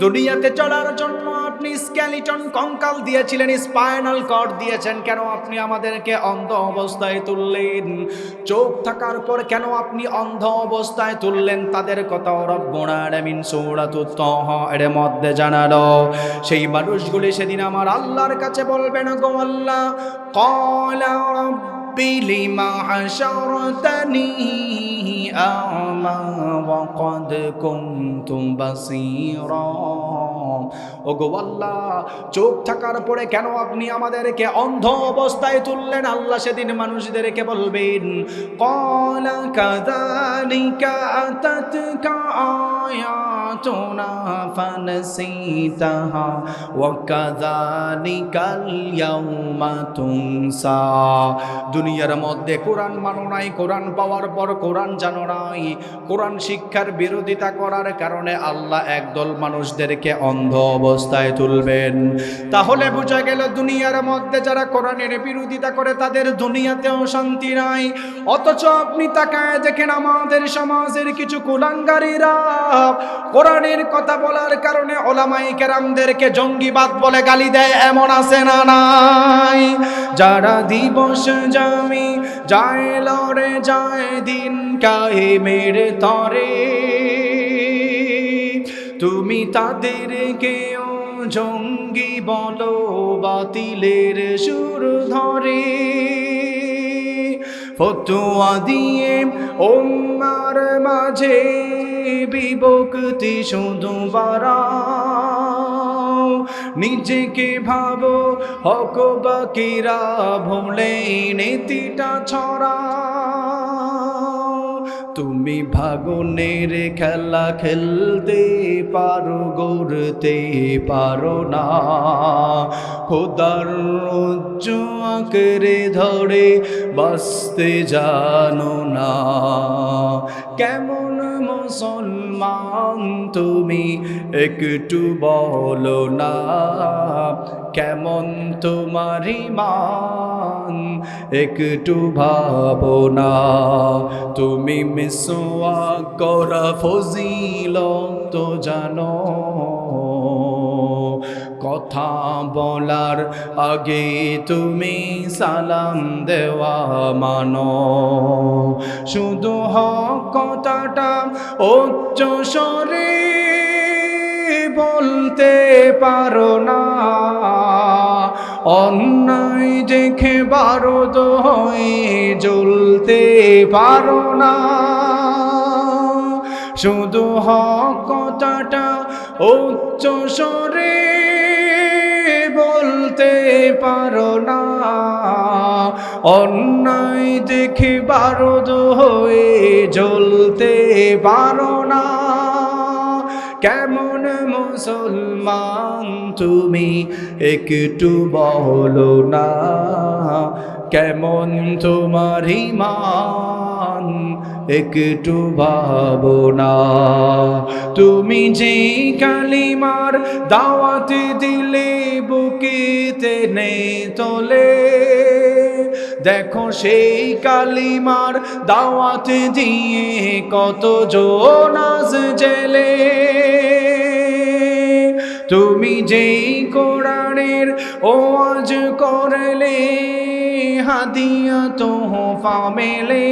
দুনিয়াতে চলার জন্য আপনি স্কেলিটন কঙ্কাল দিয়েছিলেন, স্পাইনাল কর্ড দিয়েছেন, কেন আপনি আমাদেরকে অন্ধ অবস্থায় তুললেন? চোখ থাকার পর কেন আপনি অন্ধ অবস্থায় তুললেন? তাদের কথা রব্বুল আলামিন সূরাতুত তাহা এর মধ্যে জানালো। সেই মানুষগুলি সেদিন আমার আল্লাহর কাছে বলবেন গো আল্লাহ, ক্বালা রাব্বি লিমা হাশারতানি আ'মা ওয়া ক্বাদ কুনতু বাসীরা। ওগো আল্লাহ, চোখ থাকার পরে কেন আপনি আমাদেরকে অন্ধ অবস্থায় তুললেন? আল্লাহ সেদিন মানুষদেরকে বলবেন ক্বালা কাযালিকা আতাতকা আয়াতুনা ফানসিতাহা ওয়া কাযালিকাল ইয়াওমা তুনসা। দুনিয়ার মধ্যে কোরআন মানো নাই, কোরআন পাওয়ার পর কোরআন জানো নাই, কোরআন শিক্ষার বিরোধিতা করার কারণে আল্লাহ একদল মানুষদেরকে অন্ধ অবস্থায় তুলবেন। তাহলে বোঝা গেল দুনিয়ার মধ্যে যারা কোরআনের বিরোধিতা করে তাদের দুনিয়াতেও শান্তি নাই। অথচ আপনি তাকায় দেখেন আমাদের সমাজের কিছু কুলাঙ্গারীরা কোরআনের কথা বলার কারণে ওলামায়ে কেরামদেরকে জঙ্গিবাদ বলে গালি দেয়, এমন আছে না নাই? যারা দিবস জামি যায় লড়ে যায় দিন কায়েমের তরে, তুমি তাদেরকেও জঙ্গি বলো, বাতিলের সুর ধরে। ফতুয়া দিয়ে উম্মার মাঝে বিভক্তি শুধু বাড়াও, নিজেকে ভাবো হক বাকিরা ভুলে নীতিটা ছড়াও। তুমি ভাগুনের খেলা খেলতে পারো, গড়তে পারো না, খোদার রজ্জ আঁকড়ে ধরে বাঁচতে জানো না। কেমন মুসলমান তুমি একটু বলো না, কেমন তোমার ঈমান একটু ভাবো না। তুমি মিসওয়াক করা ফজিলত তো জানো, কথা বলার আগে তুমি সালাম দেওয়া মানো। শুধু হক কথাটা উচ্চ স্বরে বলতে পারো না, অন্যায় দেখে বারুদ হয়ে জ্বলতে পারো না। শুধু হক কথাটা উচ্চ স্বরে বলতে পারো না, অন্যায় দেখে বারুদ হয়ে জ্বলতে পারো না। কেমন মুসলমান তুমি একটু বলো না, কেমন তোমার ঈমান একটু ভাবো না। তুমি যে কালিমার দাওয়াত দিলে বুকেতে নে তোলে, দেখো সেই কালিমার দাওয়াত দিয়ে কত জন আজ জেলে। তুমি যেই কোরআনের ওয়াজ করলে হাদিয়া তোহফা মেলে,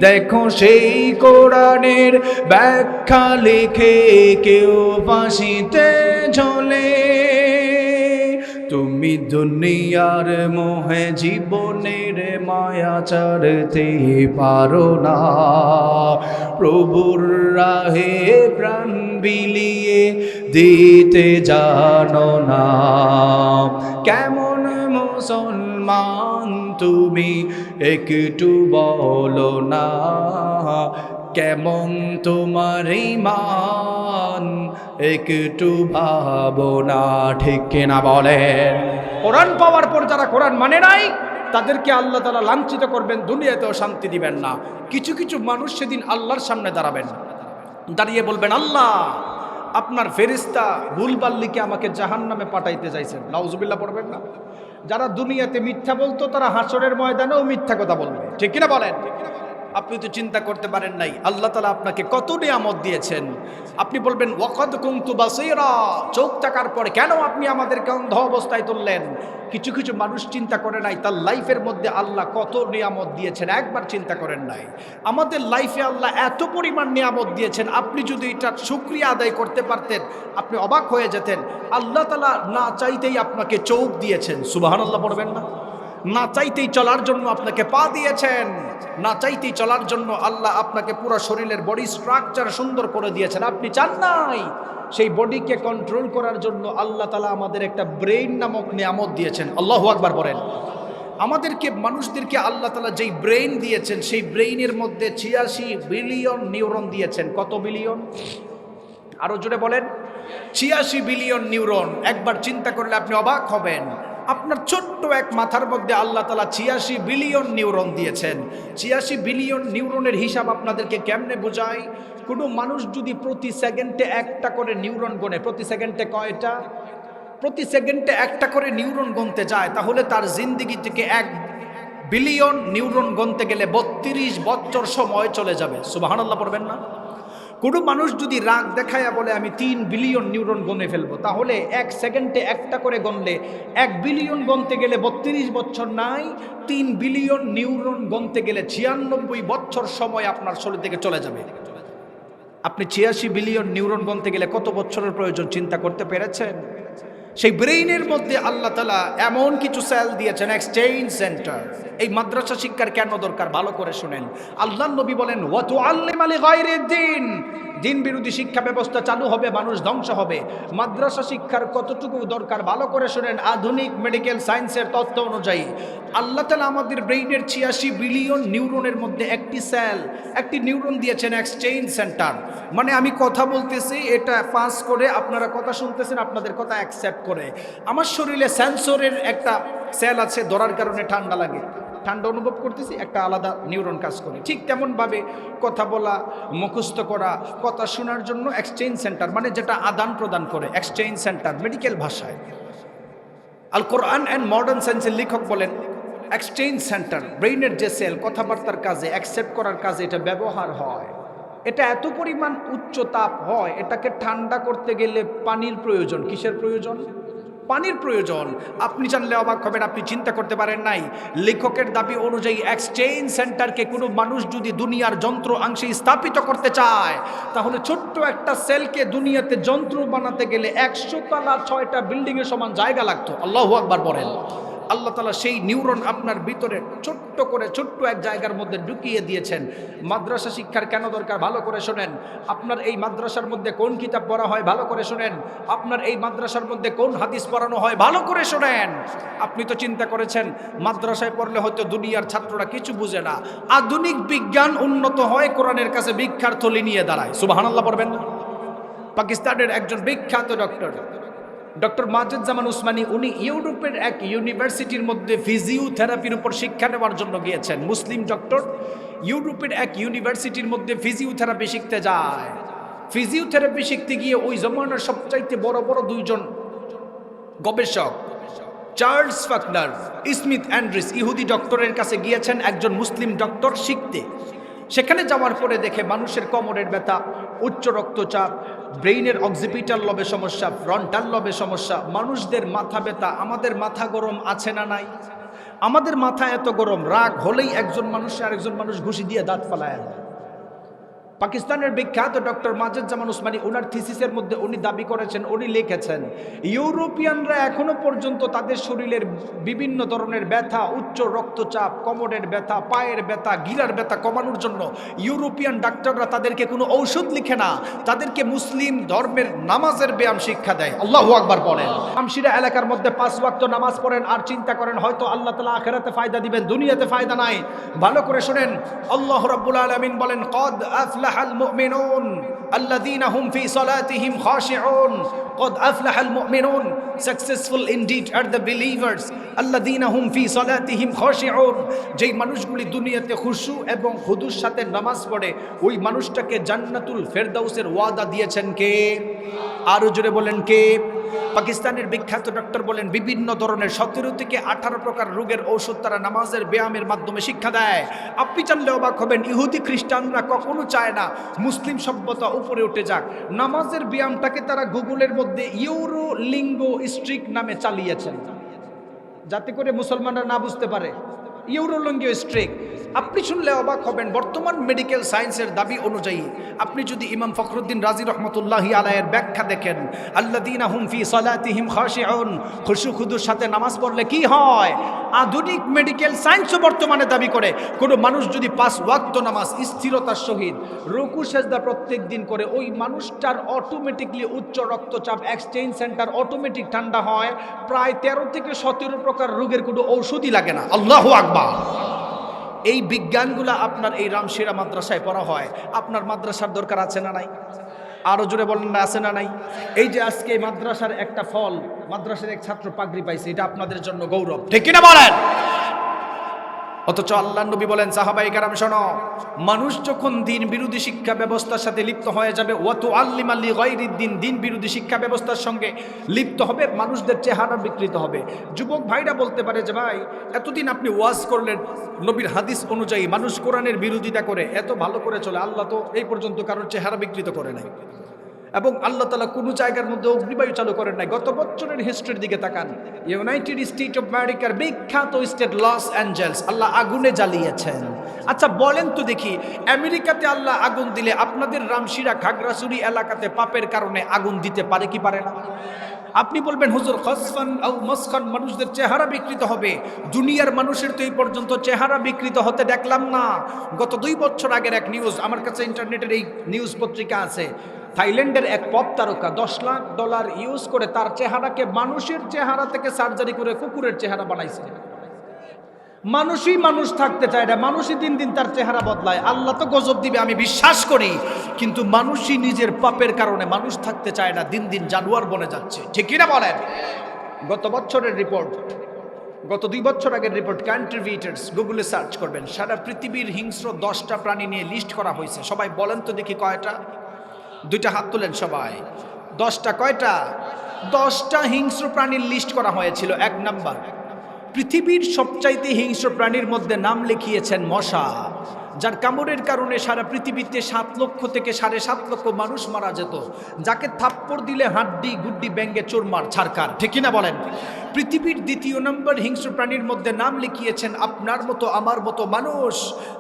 দেখো সেই কোরআনের ব্যাখ্যা লিখে কেউ ফাঁসিতে ঝোলে। তুমি দুনিয়ার মোহে জীবনের মায়া ছাড়তে পারো না, প্রভুর রাহে প্রাণ বিলিয়ে দিতে জানো না। কেমন মুসলমান তুমি একটু বলো না, কেমন তোমার ঈমান একটু ভাবো না। ঠিক কিনা বলেন? কোরআন পাওয়ার পর যারা কোরআন মানে নাই তাদেরকে আল্লাহ তাআলা লাঞ্ছিত করবেন, দুনিয়াতেও শান্তি দিবেন না। কিছু কিছু মানুষ সেদিন আল্লাহর সামনে দাঁড়াবেন, দাঁড়িয়ে বলবেন, আল্লাহ আপনার ফেরেশতা ভুলভাল লিখে আমাকে জাহান্নামে পাঠাইতে চাইছেন। নাউজুবিল্লাহ পড়বেন না? যারা দুনিয়াতে মিথ্যা বলতো তারা হাসরের ময়দানেও মিথ্যা কথা বলবে। ঠিক কিনা বলেন? আপনি তো চিন্তা করতে পারেন নাই আল্লাহ তাআলা আপনাকে কত নিয়ামত দিয়েছেন। আপনি বলবেন ওয়াকাদ কুনতু বাসীরা, চোখ থাকার পরে কেন আপনি আমাদেরকে অন্ধ অবস্থায় তুললেন? কিছু কিছু মানুষ চিন্তা করে নাই তার লাইফের মধ্যে আল্লাহ কত নিয়ামত দিয়েছেন, একবার চিন্তা করেন নাই। আমাদের লাইফে আল্লাহ এত পরিমাণ নিয়ামত দিয়েছেন, আপনি যদি এটার শুকরিয়া আদায় করতে পারতেন আপনি অবাক হয়ে যেতেন। আল্লাহ তাআলা না চাইতেই আপনাকে চোখ দিয়েছেন, সুবহানাল্লাহ পড়বেন না? না চাইতেই চলার জন্য আপনাকে পা দিয়েছেন, না চাইতেই চলার জন্য আল্লাহ আপনাকে পুরো শরীরের বডি স্ট্রাকচার সুন্দর করে দিয়েছেন, আপনি চান নাই। সেই বডিকে কন্ট্রোল করার জন্য আল্লাহ তাআলা আমাদের একটা ব্রেইন নামক নিয়ামত দিয়েছেন। আল্লাহু আকবার বলেন। আমাদেরকে মানুষদেরকে আল্লাহ তাআলা যেই ব্রেইন দিয়েছেন সেই ব্রেইনের মধ্যে ৮৬ বিলিয়ন নিউরন দিয়েছেন। কত বিলিয়ন? আরো জোরে বলেন। ৮৬ বিলিয়ন নিউরন। একবার চিন্তা করলে আপনি অবাক হবেন। আপনার ছোট্ট এক মাথার মধ্যে আল্লাহ তাআলা ৮৬ বিলিয়ন নিউরন দিয়েছেন। ৮৬ বিলিয়ন নিউরনের হিসাব আপনাদেরকে কেমনে বোঝায়? কোনো মানুষ যদি প্রতি সেকেন্ডে একটা করে নিউরন গণে, প্রতি সেকেন্ডে কয়টা? প্রতি সেকেন্ডে একটা করে নিউরন গণতে যায়, তাহলে তার জিন্দেগি থেকে ১ বিলিয়ন নিউরন গণতে গেলে ৩২ বছর সময় চলে যাবে। সুবহানাল্লাহ পড়বেন না? কোনো মানুষ যদি রাগ দেখায়া বলে আমি ৩ বিলিয়ন নিউরন গণে ফেলবো, তাহলে ১ সেকেন্ডে একটা করে গণলে ১ বিলিয়ন গণতে গেলে ৩২ বছর নাই, ৩ বিলিয়ন নিউরন গণতে গেলে ৯৬ বছর সময় আপনার শরীর থেকে চলে যাবে। আপনি ৮৬ বিলিয়ন নিউরন গণতে গেলে কত বছরের প্রয়োজন চিন্তা করতে পেরেছেন? সেই ব্রেইনের মধ্যে আল্লাহ তাআলা এমন কিছু সেল দিয়েছেন, এক্সচেঞ্জ সেন্টার। এই মাদ্রাসা শিক্ষার কেন দরকার ভালো করে শুনেন। আল্লাহর নবী বলেন ওয়া তুআল্লিমা লিগায়রিদ দ্বীন, দিন বিরোধী শিক্ষা ব্যবস্থা চালু হবে, মানুষ ধ্বংস হবে। মাদ্রাসা শিক্ষার কতটুকু দরকার ভালো করে শুনেন। আধুনিক মেডিকেল সায়েন্সের তথ্য অনুযায়ী আল্লাহ তাআলা আমাদের ব্রেইনের 86 বিলিয়ন নিউরনের মধ্যে একটি নিউরন দিয়েছেন এক্সচেঞ্জ সেন্টার। মানে আমি কথা বলতেছি, এটা পাস করে আপনারা কথা শুনতেছেন, আপনাদের কথা অ্যাকসেপ্ট করে। আমার শরীরে সেন্সরের একটা সেল আছে, ধরার কারণে ঠান্ডা লাগে, ঠান্ডা অনুভব করতেছি, একটা আলাদা নিউরন কাজ করে। ঠিক তেমনভাবে কথা বলা, মুখস্থ করা, কথা শোনার জন্য এক্সচেঞ্জ সেন্টার, মানে যেটা আদান প্রদান করে, এক্সচেঞ্জ সেন্টার মেডিকেল ভাষায়। আল কোরআন অ্যান্ড মডার্ন সায়েন্সের লেখক বলেন এক্সচেঞ্জ সেন্টার ব্রেইনের যে সেল, কথাবার্তার কাজে, অ্যাকসেপ্ট করার কাজে এটা ব্যবহার হয়। এটা এত পরিমাণ উচ্চ তাপ হয়, এটাকে ঠান্ডা করতে গেলে পানির প্রয়োজন। কিসের প্রয়োজন? পানির প্রয়োজন। আপনি জানলে অবাক হবেন, আপনি চিন্তা করতে পারেন নাই। লেখকের দাবি অনুযায়ী এক্সচেঞ্জ সেন্টারকে কোনো মানুষ যদি দুনিয়ার যন্ত্র অংশে স্থাপিত করতে চায়, তাহলে ছোট্ট একটা সেলকে দুনিয়াতে যন্ত্র বানাতে গেলে 100 তলা 6টা বিল্ডিংয়ের সমান জায়গা লাগতো। আল্লাহু আকবার বলেন। আল্লাহ তাআলা সেই নিউরন আপনার ভিতরে ছোট্ট করে ছোট্ট এক জায়গার মধ্যে ঢুকিয়ে দিয়েছেন। মাদ্রাসা শিক্ষার কেন দরকার ভালো করে শোনেন। আপনার এই মাদ্রাসার মধ্যে কোন কিতাব পড়া হয় ভালো করে শোনেন। আপনার এই মাদ্রাসার মধ্যে কোন হাদিস পড়ানো হয় ভালো করে শোনেন। আপনি তো চিন্তা করেছেন মাদ্রাসায় পড়লে হয়তো দুনিয়ার ছাত্ররা কিছু বুঝে না। আধুনিক বিজ্ঞান উন্নত হয়, কোরআনের কাছে ভিক্ষার থলি নিয়ে দাঁড়ায়। সুবহানাল্লাহ পড়বেন। পাকিস্তানের একজন বিখ্যাত ডক্টর মাজেদুজ্জামান উসমানী, উনি ইউরোপের এক ইউনিভার্সিটির মধ্যে ফিজিওথেরাপির উপর শিক্ষা নেওয়ার জন্য গিয়েছেন। মুসলিম ডক্টর ইউরোপের এক ইউনিভার্সিটির মধ্যে ফিজিওথেরাপি শিখতে যায়। ফিজিওথেরাপি শিখতে গিয়ে ওই জমানার সবচাইতে বড় বড় দুইজন গবেষক, চার্লস ফাকনার, স্মিথ অ্যান্ড্রিস, ইহুদি ডক্টরের কাছে গিয়েছেন একজন মুসলিম ডক্টর শিখতে। সেখানে যাওয়ার পরে দেখে মানুষের কোমরের ব্যথা, উচ্চ রক্তচাপ, ব্রেইনের অক্সিপিটাল লবে সমস্যা, ফ্রন্টাল লবে সমস্যা, মানুষদের মাথা ব্যথা। আমাদের মাথা গরম আছে না নাই? আমাদের মাথা এত গরম, রাগ হলেই একজন আরেকজন মানুষ ঘুষি দিয়ে দাঁত ফালায়। পাকিস্তানের বিখ্যাত ডক্টর মাজেদুজ্জামান উসমানী ওনার থিসিসের মধ্যে উনি দাবি করেছেন, উনি লিখেছেন ইউরোপিয়ানরা এখনো পর্যন্ত তাদের শরীরের বিভিন্ন ধরনের ব্যথা, উচ্চ রক্তচাপ, কোমরের ব্যথা, পায়ের ব্যথা, গিরার ব্যথা কমানোর জন্য ইউরোপিয়ান ডাক্তাররা তাদেরকে কোনো ঔষধ লিখে না, তাদেরকে মুসলিম ধর্মের নামাজের ব্যায়াম শিক্ষা দেয়। আল্লাহু আকবার বলেন। আমশিরা এলাকার মধ্যে 5 ওয়াক্ত নামাজ পড়েন আর চিন্তা করেন হয়তো আল্লাহ তাআলা আখিরাতে ফায়দা দিবেন, দুনিয়াতে ফায়দা নাই। ভালো করে শুনেন, আল্লাহ রাব্বুল আলামিন বলেন قد أفلح المؤمنون الذين هم في صلاتهم خاشعون قد أفلح المؤمنون successful indeed are the believers الذين هم في صلاتهم خاشعون। যেই মানুষগুলি দুনিয়াতে খুশু এবং খুদুর সাথে নামাজ পড়ে ওই মানুষটাকে জান্নাতুল ফেরদাউসের ওয়াদা দিয়েছেন কে? আরো জোরে বলেন কে? পাকিস্তানের বিখ্যাত ডক্টর বলেন বিভিন্ন ধরনের 17 থেকে 18 প্রকার রোগের ঔষধ তারা নামাজের ব্যায়ামের মাধ্যমে শিক্ষা দেয়। আপনি জানলে অবাক হবেন, ইহুদি খ্রিস্টানরা কখনো চায় না মুসলিম সভ্যতা উপরে উঠে যাক। নামাজের ব্যায়ামটাকে তারা গুগলের মধ্যে ইউরো লিঙ্গো স্ট্রিক নামে চালিয়েছেন, যাতে করে মুসলমানরা না বুঝতে পারে। ইউরোলিঙ্গো স্ট্রিক, আপনি শুনলে অবাক হবেন। বর্তমান মেডিকেল সায়েন্সের দাবি অনুযায়ী আপনি যদি ইমাম ফখরুদ্দিন রাজি রহমতুল্লাহি আলাইহির ব্যাখ্যা দেখেন, আল্লাযীনা হুম ফি সালাতিহিম খাশিউন, খুশু খুদুর সাথে নামাজ পড়লে কি হয়? আধুনিক মেডিকেল সায়েন্সও বর্তমানে দাবি করে কোনো মানুষ যদি 5 ওয়াক্ত নামাজ স্থিরতার সহিত রুকু সেজদা প্রত্যেক দিন করে, ওই মানুষটার অটোমেটিকলি উচ্চ রক্তচাপ, এক্সচেঞ্জ সেন্টার অটোমেটিক ঠান্ডা হয়। প্রায় 13 থেকে 17 প্রকার রোগের কোনো ঔষধই লাগে না। আল্লাহু আকবার। এই বিজ্ঞানগুলো আপনার এই রামশিরা মাদ্রাসায় পড়া হয়। আপনার মাদ্রাসার দরকার আছে না নাই? আরো জোরে বলেন না, আছে না নাই? এই যে আজকে মাদ্রাসার একটা ফল, মাদ্রাসার এক ছাত্র পাগড়ি পাইছে, এটা আপনাদের জন্য গৌরব, ঠিক কিনা বলেন? অথচ আল্লাহর নবী বলেন, সাহাবায়ে কেরাম শোনো, মানুষ যখন দিন বিরোধী শিক্ষা ব্যবস্থার সাথে লিপ্ত হয়ে যাবে, ওয়া তুআল্লিমা লিগায়রিদ দ্বীন, দিন বিরোধী শিক্ষা ব্যবস্থার সঙ্গে লিপ্ত হবে, মানুষদের চেহারা বিকৃত হবে। যুবক ভাইরা বলতে পারে যে ভাই এতদিন আপনি ওয়াজ করলেন নবীর হাদিস অনুযায়ী, মানুষ কোরআনের বিরোধিতা করে এত ভালো করে চলে, আল্লাহ তো এই পর্যন্ত কারোর চেহারা বিকৃত করে নাই, এবং আল্লাহ তাআলা কোনো জায়গার মধ্যে অগ্নিবায়ু চালু করেন নাই। গত বছরের হিস্ট্রির দিকে তাকান, ইউনাইটেড স্টেট অফ আমেরিকার বিখ্যাত স্টেট লস অ্যাঞ্জেলস আল্লাহ আগুনে জ্বালিয়েছেন। আচ্ছা বলেন তো দেখি, আমেরিকাতে আল্লাহ আগুন দিলে আপনাদের রামশিরা খাগড়াছড়ি এলাকাতে পাপের কারণে আগুন দিতে পারে কি পারে না? আপনি বলবেন হুজুর খসফান আও মসখান, মানুষদের চেহারা বিকৃত হবে। দুনিয়ার মানুষের তো এই পর্যন্ত চেহারা বিকৃত হতে দেখলাম না। গত 2 বছর আগের এক নিউজ, আমার কাছে ইন্টারনেটের এই নিউজ পত্রিকা আছে। থাইল্যান্ডের এক পপ তারকা $10 লাখ ইউজ করে তার চেহারাকে মানুষের চেহারা থেকে সার্জারি করে কুকুরের চেহারা বানাইছে। মানুষই মানুষ থাকতে চায় না, মানুষই দিন দিন তার চেহারা বদলায়। আল্লাহ তো গজব দিবে আমি বিশ্বাস করি, কিন্তু মানুষই নিজের পাপের কারণে মানুষ থাকতে চায় না, দিন দিন জানোয়ার বনে যাচ্ছে। ঠিক কিনা বলেন? গত বছরের রিপোর্ট, গত 2 বছর আগের রিপোর্ট, কন্ট্রিবিউটার্স, গুগলে সার্চ করবেন, সারা পৃথিবীর হিংস্র 10টা প্রাণী নিয়ে লিস্ট করা হয়েছে। সবাই বলেন তো দেখি কয়টা? 2টা হাত তুলেন সবাই। 10টা কয়টা? 10টা হিংস্র প্রাণীর লিস্ট করা হয়েছিল। 1 নাম্বার, পৃথিবীর সবচাইতে হিংস্র প্রাণীর মধ্যে নাম লিখিয়েছেন মশা, যার কামড়ের কারণে সারা পৃথিবীতে 7 লক্ষ থেকে 7.5 লক্ষ মানুষ মারা যেত, যাকে থাপ্পড় দিলে হাড্ডি গুড্ডি ব্যাঙ্গে চোরমার ছারকার। ঠিক কিনা বলেন? পৃথিবীর 2য় নম্বর হিংস্র প্রাণীর মধ্যে নাম লিখিয়েছেন আপনার মতো আমার মতো মানুষ,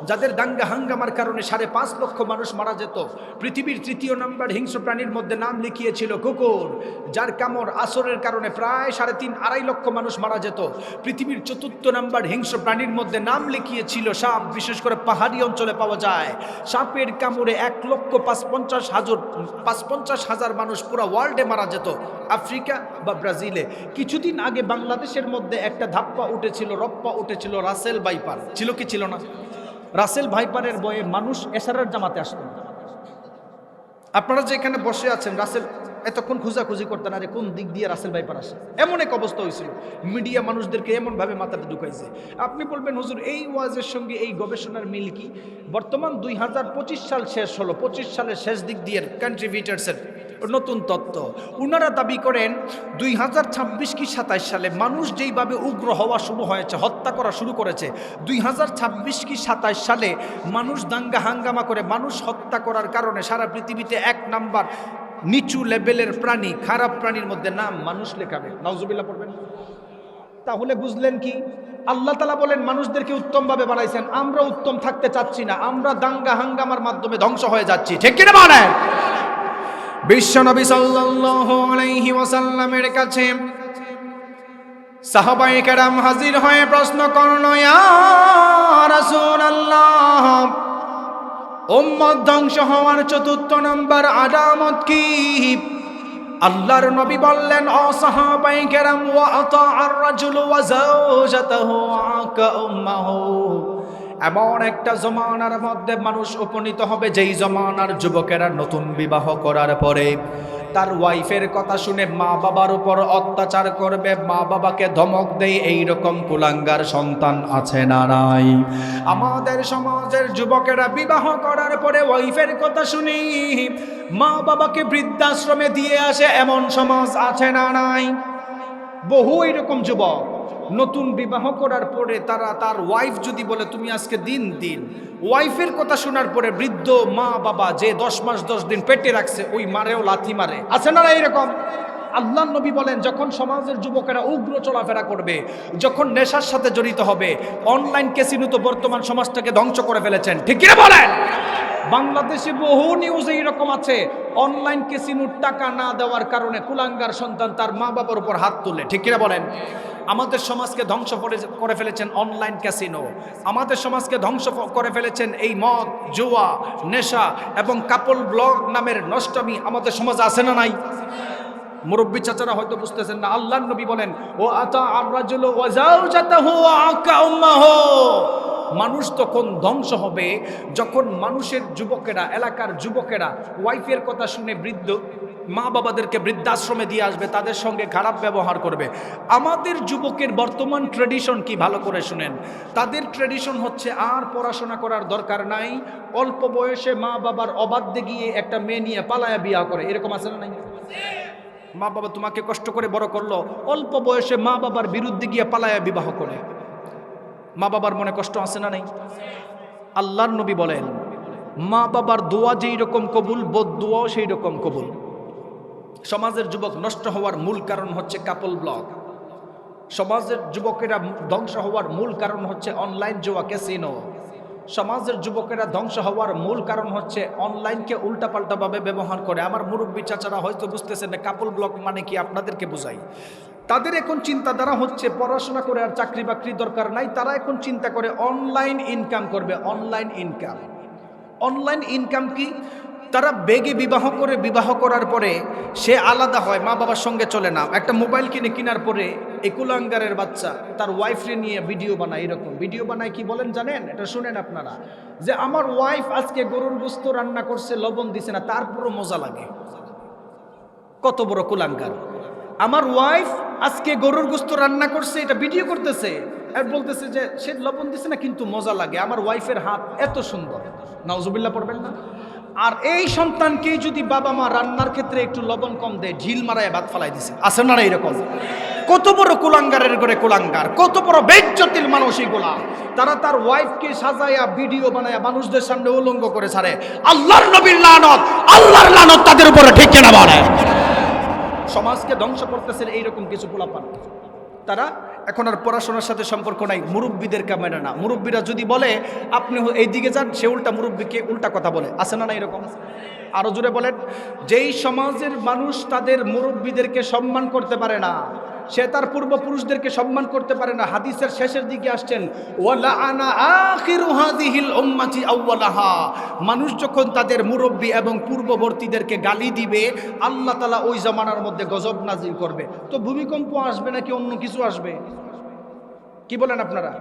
যাদের দাঙ্গা হাঙ্গামার কারণে 5.5 লক্ষ মানুষ মারা যেত। পৃথিবীর 3য় নম্বর হিংস্র প্রাণীর মধ্যে নাম লিখিয়েছিল কুকুর, যার কামড় আসরের কারণে প্রায় 3.5-2.5 লক্ষ মানুষ মারা যেত। পৃথিবীর 4র্থ নম্বর হিংস্র প্রাণীর মধ্যে নাম লিখিয়েছিল সাপ, বিশেষ করে পাহাড়ি অঞ্চলে পাওয়া যায়। সাপের কামড়ে 1,55,000 মানুষ পুরো ওয়ার্ল্ডে মারা যেত, আফ্রিকা বা ব্রাজিলে। কিছুদিন আগে বাংলাদেশের মধ্যে একটা ধাপ্পা উঠেছিল, রপ্পা উঠেছিল, রাসেল ভাইপার ছিল কি ছিল না? রাসেল ভাইপারের বয়ে মানুষ এশারার জামাতে আসত। আপনারা যে এখানে বসে আছেন, রাসেল এতক্ষণ খোঁজাখুঁজি করতেন, আরে কোন দিক দিয়ে রাসেল ভাইপার আসে। এমন এক অবস্থা হয়েছিল, মিডিয়া মানুষদেরকে এমনভাবে মাথাটা ঢুকাইছে। আপনি বলবেন হুজুর এই ওয়াজের সঙ্গে এই গবেষণার মিল কি? বর্তমান 2025 সাল শেষ হলো, 25 সালের শেষ দিক দিয়ে কন্ট্রিবিউটার্সের নতুন তত্ত্ব, উনারা দাবি করেন 2026 কি 27 সালে মানুষ যেইভাবে উগ্র হওয়া শুরু হয়েছে, হত্যা করা শুরু করেছে, 2026 কি 27 সালে মানুষ দাঙ্গা হাঙ্গামা করে মানুষ হত্যা করার কারণে সারা পৃথিবীতে 1 নাম্বার নিচু লেভেলের প্রাণী, খারাপ প্রাণীর মধ্যে নাম মানুষ লেখাবে। নাউজুবিল্লাহ পড়বেন। তাহলে বুঝলেন কি? আল্লাহ তাআলা বলেন মানুষদেরকে উত্তমভাবে বানাইছেন, আমরা উত্তম থাকতে চাচ্ছি না, আমরা দাঙ্গা হাঙ্গামার মাধ্যমে ধ্বংস হয়ে যাচ্ছি। ঠিক কিনা বলেন? বিশ্বনবী সাল্লাল্লাহু আলাইহি ওয়াসাল্লামের কাছে সাহাবায়ে কেরাম হাজির হয়ে প্রশ্ন করল, ইয়া রাসূলুল্লাহ, উম্মত ধ্বংস হওয়ার 4র্থ নম্বর আলামত কি? আল্লাহর নবী বললেন, ও সাহাবায়ে কেরাম, ওয়া আতাআর রাজুলু ওয়া যাওজাতাহু আকা উম্মাহু। এমন একটা জমানার মধ্যে মানুষ উপনীত হবে যেই জমানার যুবকেরা নতুন বিবাহ করার পরে তার ওয়াইফের কথা শুনে মা বাবার উপর অত্যাচার করবে, মা বাবাকে ধমক দেয়। এইরকম কুলাঙ্গার সন্তান আছে না নাই? আমাদের সমাজের যুবকেরা বিবাহ করার পরে ওয়াইফের কথা শুনি মা বাবাকে বৃদ্ধাশ্রমে দিয়ে আসে, এমন সমাজ আছে না নাই? বহু এরকম যুবক নতুন বিবাহ করার পরে তার ওয়াইফ যদি বলে তুমি আজকে দিন, ওয়াইফের কথা শোনার পরে বৃদ্ধ মা বাবা যে 10 মাস 10 দিন পেটে রাখছে ওই মারেও লাথি মারে। আছে না এরকম? আল্লাহর নবী বলেন যখন সমাজের যুবকেরা উগ্র চলাফেরা করবে, যখন নেশার সাথে জড়িত হবে, অনলাইন ক্যাসিনো তো বর্তমান সমাজটাকে ধ্বংস করে ফেলেছেন। ঠিক কি বলেন? বাংলাদেশে বহু নিউজ এইরকম আছে, অনলাইন ক্যাসিনোর টাকা না দেওয়ার কারণে কুলাঙ্গার সন্তান তার মা বাবার উপর হাত তুলে। ঠিক কিনা বলেন? আমাদের সমাজকে ধ্বংস করে ফেলেছেন অনলাইন ক্যাসিনো, আমাদের সমাজকে ধ্বংস করে ফেলেছেন এই মদ, জুয়া, নেশা এবং কাপল ব্লগ নামের নষ্টামি। আমাদের সমাজে আছে না নাই? মুরব্বী চাচারা হয়তো বুঝতেছেন না। আল্লাহর নবী বলেন, ও আতা আর রাজুলু ওয়া যাওজাতাহু আকা উম্মাহু। মানুষ তখন ধ্বংস হবে যখন মানুষের যুবকেরা, এলাকার যুবকেরা ওয়াইফের কথা শুনে বৃদ্ধ মা বাবাদেরকে বৃদ্ধাশ্রমে দিয়ে আসবে, তাদের সঙ্গে খারাপ ব্যবহার করবে। আমাদের যুবকের বর্তমান ট্রেডিশন কি ভালো করে শুনেন। তাদের ট্রেডিশন হচ্ছে আর পড়াশোনা করার দরকার নাই, অল্প বয়সে মা বাবার অবাধ্যে গিয়ে একটা মেয়ে নিয়ে পালায়া বিয়া করে। এরকম আছে না নাই? মা বাবা তোমাকে কষ্ট করে বড় করলো, অল্প বয়সে মা বাবার বিরুদ্ধে গিয়ে পালায়া বিবাহ করে। মা বাবার মনে কষ্ট আছে না নাই? আল্লাহর নবী বলেন মা বাবার দোয়া যেই রকম কবুল, বদদোয়াও সেই রকম কবুল। সমাজের যুবক নষ্ট হওয়ার মূল কারণ হচ্ছে কাপল ব্লগ। সমাজের যুবকেরা ধ্বংস হওয়ার মূল কারণ হচ্ছে অনলাইন জুয়া, ক্যাসিনো। সমাজের যুবকেরা ধ্বংস হওয়ার মূল কারণ হচ্ছে অনলাইনকে উল্টাপাল্টাভাবে ব্যবহার করে। আমার মুরব্বী চাচারা হয়তো বুঝতেছেন না কাপল ব্লক মানে কি, আপনাদেরকে বোঝাই। তাদের এখন চিন্তাধারা হচ্ছে পড়াশোনা করে আর চাকরি বাকরি দরকার নাই, তারা এখন চিন্তা করে অনলাইন ইনকাম করবে। অনলাইন ইনকাম, অনলাইন ইনকাম কি? তারা বেগে বিবাহ করে, বিবাহ করার পরে সে আলাদা হয়, মা বাবার সঙ্গে চলে না। একটা মোবাইল কেনার পরে একুলাঙ্গারের বাচ্চা তার ওয়াইফরে নিয়ে ভিডিও বানায়। এরকম ভিডিও বানায় কি বলেন জানেন? এটা শুনেন আপনারা, যে আমার ওয়াইফ আজকে গরুর গোশত রান্না করছে, লবণ দিছে না, তারপরও মজা লাগে। কত বড় কুলাঙ্গার! আমার ওয়াইফ আজকে গরুর গোশত রান্না করছে, এটা ভিডিও করতেছে আর বলতেছে যে সে লবণ দিছে না কিন্তু মজা লাগে, আমার ওয়াইফের হাত এত সুন্দর। নাউজুবিল্লাহ পড়বেন না? আর এই সন্তানকে যদি বাবা মা রান্নার ক্ষেত্রে একটু লবণ কম দেয়, ঢিল মারায় ভাত ফালাই দিছে। আছে না এরকম? কত বড় কুলাঙ্গারের ঘরে কুলাঙ্গার, কত বড় বেইজ্জতির মানুষ এগুলা। তারা তার ওয়াইফকে সাজায়া ভিডিও বানায়া মানুষদের সামনে উলঙ্গ করে ছাড়ে। আল্লাহর নবীর লানত, আল্লাহর লানত তাদের উপরে, ঠিক কিনা বলে? সমাজকে ধ্বংস করতেছেন এইরকম কিছু পোলাপান। তারা এখন আর পড়াশোনার সাথে সম্পর্ক নাই, মুরব্বীদেরকে মেনে না। মুরব্বীরা যদি বলে আপনি এই দিকে যান, সে উল্টা মুরব্বীকে উল্টা কথা বলে। আছে না এরকম? আরো জোরে বলেন। যেই সমাজের মানুষ তাদের মুরব্বীদেরকে সম্মান করতে পারে না, সে তার পূর্বপুরুষদেরকে সম্মান করতে পারে না। হাদিসের শেষের দিকে আসছেন, ওয়ালা আনা আখিরু হাযিহিল উম্মতি আউওয়ালাহা। মানুষ যখন তাদের মুরব্বী এবং পূর্ববর্তীদেরকে গালি দিবে, আল্লাহ তাআলা ওই জামানার মধ্যে গজব নাজিল করবে। তো ভূমিকম্প আসবে নাকি অন্য কিছু আসবে? কি বলেন আপনারা?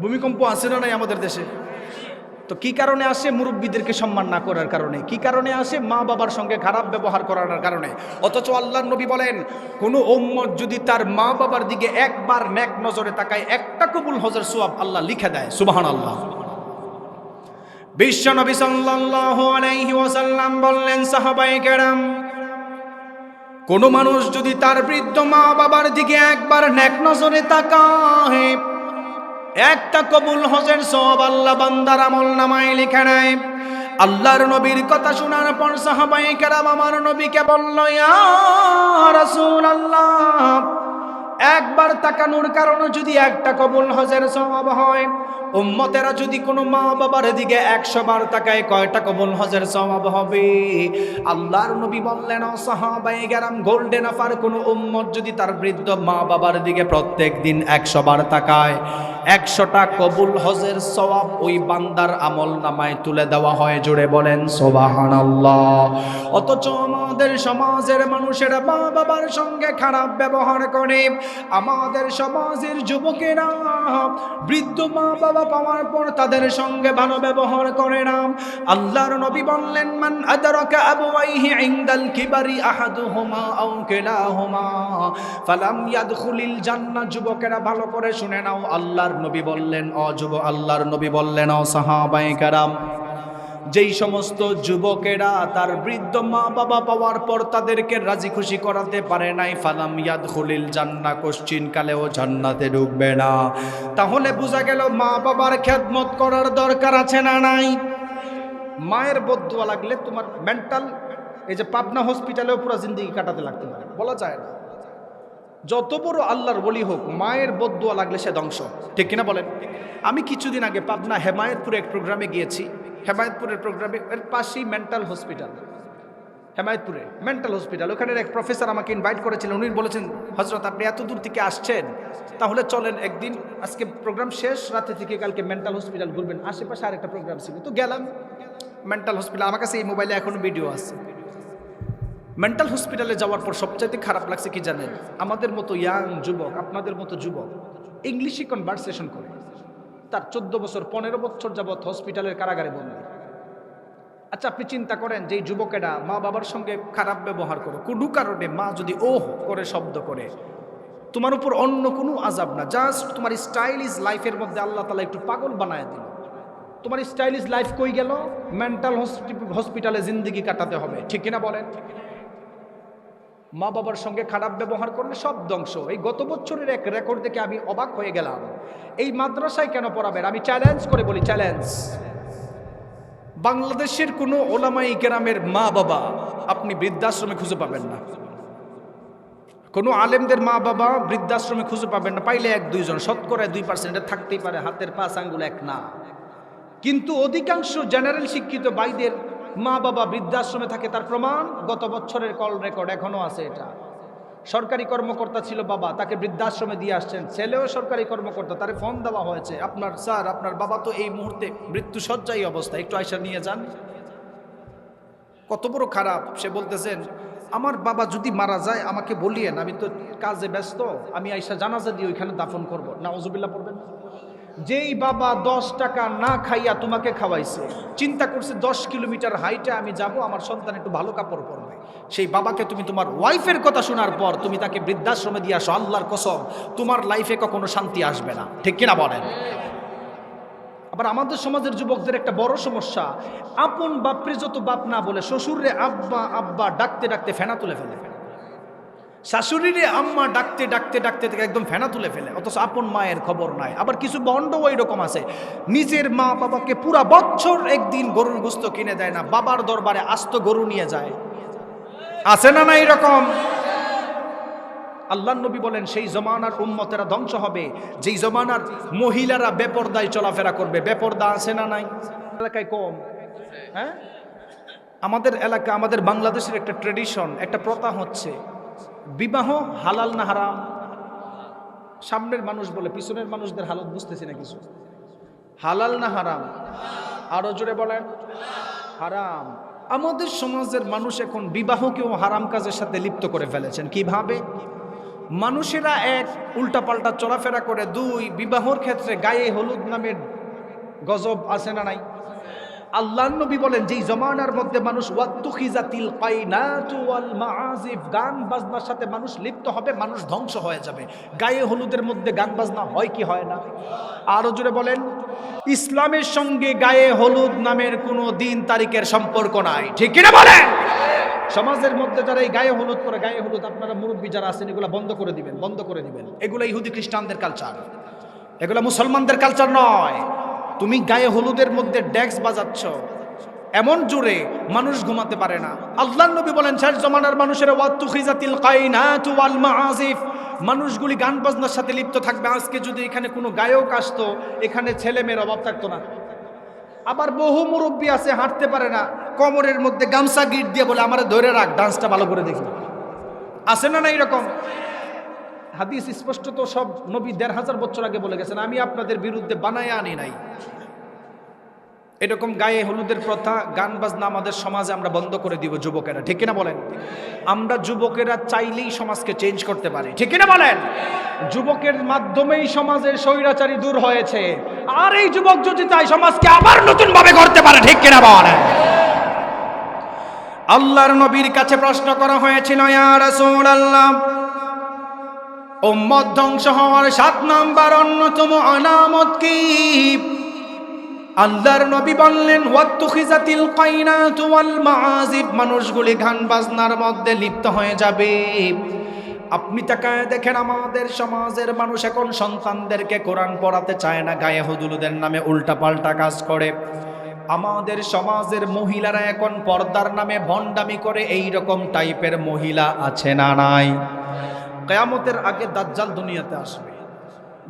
ভূমিকম্প আসে না নাই আমাদের দেশে? তো কি কারণে আসে? মুরব্বীদেরকে সম্মান না করার কারণে। কি কারণে আসে? মা বাবার সঙ্গে খারাপ ব্যবহার করার কারণে। অথচ আল্লাহর নবী বলেন, কোন উম্মত যদি তার মা বাবার দিকে একবার নেক নজরে তাকায়, একটা কবুল হজের সওয়াব আল্লাহ লিখে দেয়। সুবহানাল্লাহ। বিশ্ব নবী সাল্লাল্লাহু আলাইহি ওয়াসাল্লাম বললেন, সাহাবায়ে কেরাম, কোন মানুষ যদি তার বৃদ্ধ মা বাবার দিকে একবার নেক নজরে তাকায়, একটা কবুল হজের সওয়াব আল্লাহ বান্দার আমলনামায় লিখে নেয়। আল্লাহর নবীর কথা শোনার পর সাহাবায়ে কেরাম আমার নবীকে বলল, ইয়া রাসূলুল্লাহ, একবার তাকানোর কারণে যদি একটা কবুল হজের সওয়াব হয়, উম্মতেরা যদি কোনো মা বাবার দিকে 100 বার তাকায়, কয়টা কবুল হজের সওয়াব হবে? আল্লাহর নবী বললেন, ও সাহাবায়ে কেরাম, গোল্ডেন আফার কোনো উম্মত যদি তার বৃদ্ধ মা বাবার দিকে প্রত্যেক দিন 100 বার তাকায়, 100টা কবুল হজের সওয়াব ওই বান্দার আমলনামায় তুলে দেওয়া হয়। জোরে বলেন সুবহানাল্লাহ। অথচ আমাদের সমাজের মানুষেরা মা বাবার সঙ্গে খারাপ ব্যবহার করে। আমাদের সমাজের যুবকেরা বৃদ্ধ মা বাবা পাওয়ার পর তাদের সঙ্গে ভালো ব্যবহার করে না। আল্লাহর নবী বললেন, মান আদরাকা আবওয়াইহি ইনদাল কিবারি আহাদুহুমা আও কিলাহুমা ফালাম ইয়াদখুলিল জান্নাহ। যুবকেরা ভালো করে শুনে নাও, আল্লাহর নবী বললেন, আল্লাহর নবী বললেন, ও সাহাবায়ে কেরাম, যেই সমস্ত যুবকেরা তার বৃদ্ধ মা বাবা পাওয়ার পর তাদেরকে রাজি খুশি করাতে পারে নাই, ফালাম ইয়াদখুলিল জান্নাহ, কোশ্চিন কালেও জান্নাতে ঢুকবে না। তাহলে বোঝা গেল মা বাবার খেদমত করার দরকার আছে না নাই? মায়ের বদদুয়া লাগলে তোমার মেন্টাল, এই যে পাবনা হসপিটালেও পুরো জিন্দেগি কাটাতে লাগতে পারে, বলা যায় না। যত বড় আল্লাহর ওলি হোক, মায়ের বদদুয়া লাগলে সে ধ্বংস, ঠিক কিনা বলেন? আমি কিছুদিন আগে পাবনা হেমায়েতপুরে এক প্রোগ্রামে গিয়েছি। হেমায়েতপুরের প্রোগ্রামে এর পাশেই মেন্টাল হসপিটাল, হেমায়েতপুরে মেন্টাল হসপিটাল। ওখানের এক প্রফেসর আমাকে ইনভাইট করেছিলেন। উনি বলেছেন, হযরত আপনি এত দূর থেকে আসছেন, তাহলে চলেন একদিন, আজকে প্রোগ্রাম শেষ, রাতে থেকে কালকে মেন্টাল হসপিটাল ঘুরবেন। আশেপাশে আরেকটা প্রোগ্রাম ছিল, তো গেলাম মেন্টাল হসপিটাল। আমার কাছে এই মোবাইলে এখনো ভিডিও আছে। মেন্টাল হসপিটালে যাওয়ার পর সবচাইতে খারাপ লাগছে কি জানেন? আমাদের মতো ইয়াং যুবক, আপনাদের মতো যুবক ইংলিশে কনভারসেশন করে। তার 14 বছর 15 বছর যাবৎ হসপিটালের কারাগারে বন্দী। আচ্ছা, আপনি চিন্তা করেন যে যুবকেরা মা বাবার সঙ্গে খারাপ ব্যবহার করো, কোনো কারণে মা যদি ওহ করে শব্দ করে, তোমার উপর অন্য কোনো আযাব না, জাস্ট তোমার স্টাইলিশ লাইফের মধ্যে আল্লাহ তাআলা একটু পাগল বানায় দিল। তোমার স্টাইলিশ লাইফ কই গেল? মেন্টাল হসপিটালে জিন্দেগি কাটাতে হবে, ঠিক কিনা বলেন? মা বাবার সঙ্গে খারাপ ব্যবহার করলে সব ধ্বংস। এই গত বছরের এক রেকর্ড দেখে আমি অবাক হয়ে গেলাম। এই মাদ্রাসায় কেন পড়াবেন? আমি চ্যালেঞ্জ করে বলি, চ্যালেঞ্জ, বাংলাদেশের কোনো ওলামায়ে কেরামের মা বাবা আপনি বৃদ্ধাশ্রমে খুঁজে পাবেন না। কোনো আলেমদের মা বাবা বৃদ্ধাশ্রমে খুঁজে পাবেন না। পাইলে 1-2 জন, শতকরা 2% থাকতেই পারে, হাতের 5 আঙ্গুল এক না। কিন্তু অধিকাংশ জেনারেল শিক্ষিত ভাইদের মা বাবা বৃদ্ধাশ্রমে থাকে, তার প্রমাণ গত বছরের কল রেকর্ড এখনো আছে। এটা সরকারি কর্মকর্তা ছিল বাবা, তাকে বৃদ্ধাশ্রমে দিয়ে আসছেন, ছেলেও সরকারি কর্মকর্তা, তারে ফোন দেওয়া হয়েছে, আপনার স্যার আপনার বাবা তো এই মুহূর্তে মৃত্যুসজ্জাই অবস্থা, একটু আয়সা নিয়ে যান। কত বড় খারাপ। সে বলতেছেন আমার বাবা যদি মারা যায় আমাকে বলিয়েন, আমি তো কাজে ব্যস্ত, আমি আয়সা জানাজা দিয়ে ওইখানে দাফন করবো। নাউজুবিল্লাহ পড়বেন। যেই বাবা 10 টাকা না খাইয়া তোমাকে খাওয়াইছে, চিন্তা করছে 10 কিলোমিটার হাইটে আমি যাব, আমার সন্তান একটু ভালো কাপড় পরবে, সেই বাবাকে তুমি তোমার ওয়াইফের কথা শোনার পর তুমি তাকে বৃদ্ধাশ্রমে দিয়ে আসো, আল্লাহর কসম তোমার লাইফে কখনো শান্তি আসবে না। ঠিক কিনা বলেন? আবার আমাদের সমাজের যুবকদের একটা বড় সমস্যা, আপন বাপরে যত বাপ না বলে শ্বশুরে আব্বা আব্বা ডাকতে ডাকতে ফেনা তুলে ফেলে, শাশুড়িরে আম্মা ডাকতে ডাকতে ডাকতে থেকে একদম ফেনা তুলে ফেলে, অথচ আপন মায়ের খবর নাই। আবার কিছু বন্ডও এরকম আছে, নিজের মা বাবাকে পুরা বছর একদিন গরুর গোস্ত কিনে দেয় না, বাবার দরবারে আস্ত গরু নিয়ে যায়। আছে না না এরকম? আল্লাহর নবী বলেন সেই জমানার উম্মতেরা ধ্বংস হবে যেই জমানার মহিলারা বেপরদায় চলাফেরা করবে। বেপরদা আছে না নাই? এলাকায় কম। হ্যাঁ, আমাদের এলাকা, আমাদের বাংলাদেশের একটা ট্রেডিশন, একটা প্রথা হচ্ছে বিবাহ হালাল না হারাম? সামনের মানুষ বলে, পিছনের মানুষদের হালত বুঝতেছি না কিছু। হালাল না হারাম? আরো জোরে বলেন। হারাম। আমাদের সমাজের মানুষ এখন বিবাহকেও হারাম কাজের সাথে লিপ্ত করে ফেলেছেন। কিভাবে? মানুষেরা এক, উল্টাপাল্টা চলাফেরা করে, দুই, বিবাহর ক্ষেত্রে গায়ে হলুদ নামের গজব আছে না নাই? আল্লাহর নবী বলেন যেই জমানার মধ্যে মানুষ ওয়াত্তুখিজাতিল কাইনাতু ওয়াল মাআজিফ, গান বাজনার সাথে মানুষ লিপ্ত হবে, মানুষ ধ্বংস হয়ে যাবে। গায়ে হলুদের মধ্যে গান বাজনা হয় কি হয় না? আরো জোরে বলেন। ইসলামের সঙ্গে গায়ে হলুদ নামের কোনো দিন তারিখের সম্পর্ক নাই। ঠিক কিনা বলেন? সমাজের মধ্যে যারা এই গায়ে হলুদ করে, গায়ে হলুদ আপনারা মুরব্বী যারা আছেন এগুলো বন্ধ করে দিবেন, বন্ধ করে দিবেন। এগুলো ইহুদি খ্রিস্টানদের কালচার, এগুলো মুসলমানদের কালচার নয়। তুমি গায়ে হলুদের মধ্যে ডেক্স বাজাচ্ছ এমন জোরে মানুষ ঘুমাতে পারে না। আল্লাহর নবী বলেন শেষ জমানার মানুষেরা ওয়াত্তুখিজাতিল কাইনাতু ওয়াল মাআজিফ, মানুষগুলি গান বাজনার সাথে লিপ্ত থাকবে। আজকে যদি এখানে কোনো গায়ক আসতো, এখানে ছেলে মেয়ের অভাব থাকতো না। আবার বহু মুরব্বী আছে হাঁটতে পারে না, কোমরের মধ্যে গামছা গিট দিয়ে বলে আমারে ধরে রাখ, ডান্সটা ভালো করে দেখি। আছে না না এরকম? হাদিস স্পষ্ট তো, সব নবী ১৫০০ বছর আগে বলে গেছেন, আমি আপনাদের বিরুদ্ধে বানায় আনি নাই। এরকম গায়ে হলুদের প্রথা, গান বাজনা আমাদের সমাজে আমরা বন্ধ করে দিব যুবকেরা। ঠিক কিনা বলেন? আমরা যুবকেরা চাইলেই সমাজকে চেঞ্জ করতে পারি। ঠিক কিনা বলেন? যুবকের মাধ্যমেই সমাজের স্বৈরাচারী দূর হয়েছে, আর এই যুবক যদি চাই সমাজকে আবার নতুন ভাবে গড়তে পারে। ঠিক কিনা বলেন? আল্লাহর নবীর কাছে প্রশ্ন করা হয়েছিল, ইয়া রাসূলুল্লাহ, উম্মত ধ্বংস হওয়ার 7 নাম্বার অন্যতম আলামত কি? আল্লাহর নবী বললেন ওয়াত্তুখিজাতিল কাইনাতু ওয়াল মাআজিব, মানুষগুলি গান বাজনার মধ্যে লিপ্ত হয়ে যাবে। আপনি তাকায় দেখেন আমাদের সমাজের মানুষ এখন সন্তানদেরকে কোরআন পড়াতে চায় না, গায়ে হলুদের নামে উল্টাপাল্টা কাজ করে। আমাদের সমাজের মহিলারা এখন পর্দার নামে ভণ্ডামি করে। এই রকম টাইপের মহিলা আছে না নাই? কিয়ামতের আগে দাজ্জাল দুনিয়াতে আসবে।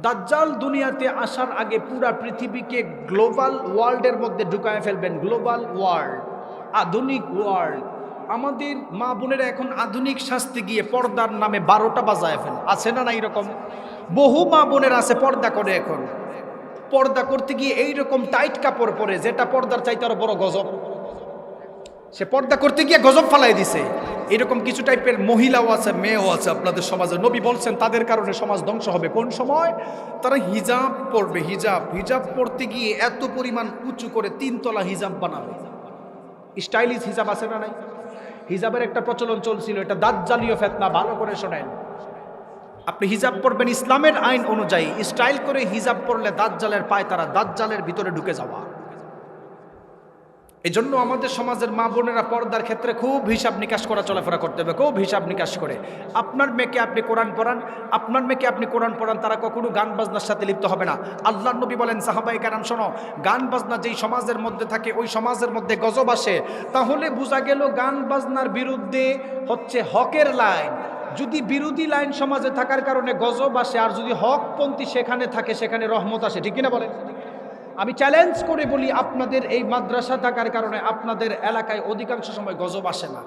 দাজ্জাল দুনিয়াতে আসার আগে পুরা পৃথিবীকে গ্লোবাল ওয়ার্ল্ডের মধ্যে ঢুকায় ফেলবেন। গ্লোবাল ওয়ার্ল্ড, আধুনিক ওয়ার্ল্ড। আমাদের মা বোনেরা এখন আধুনিক শাস্তি গিয়ে পর্দার নামে 12টা বাজায় ফেলে। আছে না না এরকম? বহু মা বোনের আছে পর্দা করে, এখন পর্দা করতে গিয়ে এইরকম টাইট কাপড় পরে যেটা পর্দার চাইতে আরো বড় গজব, সে পর্দা করতে গিয়ে গজব ফালাই দিছে। এরকম কিছু টাইপের মহিলাও আছে, মেয়েও আছে আপনাদের সমাজে। নবী বলছেন তাদের কারণে সমাজ ধ্বংস হবে। কোন সময়? তারা হিজাব পরবে। হিজাব পরতে গিয়ে এত পরিমাণ উঁচু করে 3 তলা হিজাব বানাবে। স্টাইলিশ হিজাব আছে না নাই? হিজাবের একটা প্রচলন চলছিল, এটা দাজ্জালীয় ফিতনা। ভালো করে শোনেন, আপনি হিজাব পরবেন ইসলামের আইন অনুযায়ী। স্টাইল করে হিজাব পরলে দাজ্জালের পায় তারা, দাজ্জালের ভিতরে ঢুকে যাওয়া। এই জন্য আমাদের সমাজের মা বোনেরা পর্দার ক্ষেত্রে খুব হিসাব নিকাশ করা চলাফেরা করতে হবে, খুব হিসাব নিকাশ করে। আপনার মেয়েকে আপনি কোরআন পড়ান, আপনার মেয়েকে আপনি কোরআন পড়ান, তারা কখনো গান বাজনার সাথে লিপ্ত হবে না। আল্লাহর নবী বলেন, সাহাবায়ে কেরাম শোনো, গান বাজনা যেই সমাজের মধ্যে থাকে ওই সমাজের মধ্যে গজব আসে। তাহলে বোঝা গেল গান বাজনার বিরুদ্ধে হচ্ছে হকের লাইন। যদি বিরোধী লাইন সমাজে থাকার কারণে গজব আসে, আর যদি হকপন্থী সেখানে থাকে সেখানে রহমত আসে। ঠিক কিনা বলেন? আমি চ্যালেঞ্জ করে বলি, আপনাদের এই মাদ্রাসা থাকার কারণে আপনাদের এলাকায় অধিকাংশ সময় গজব আসে না।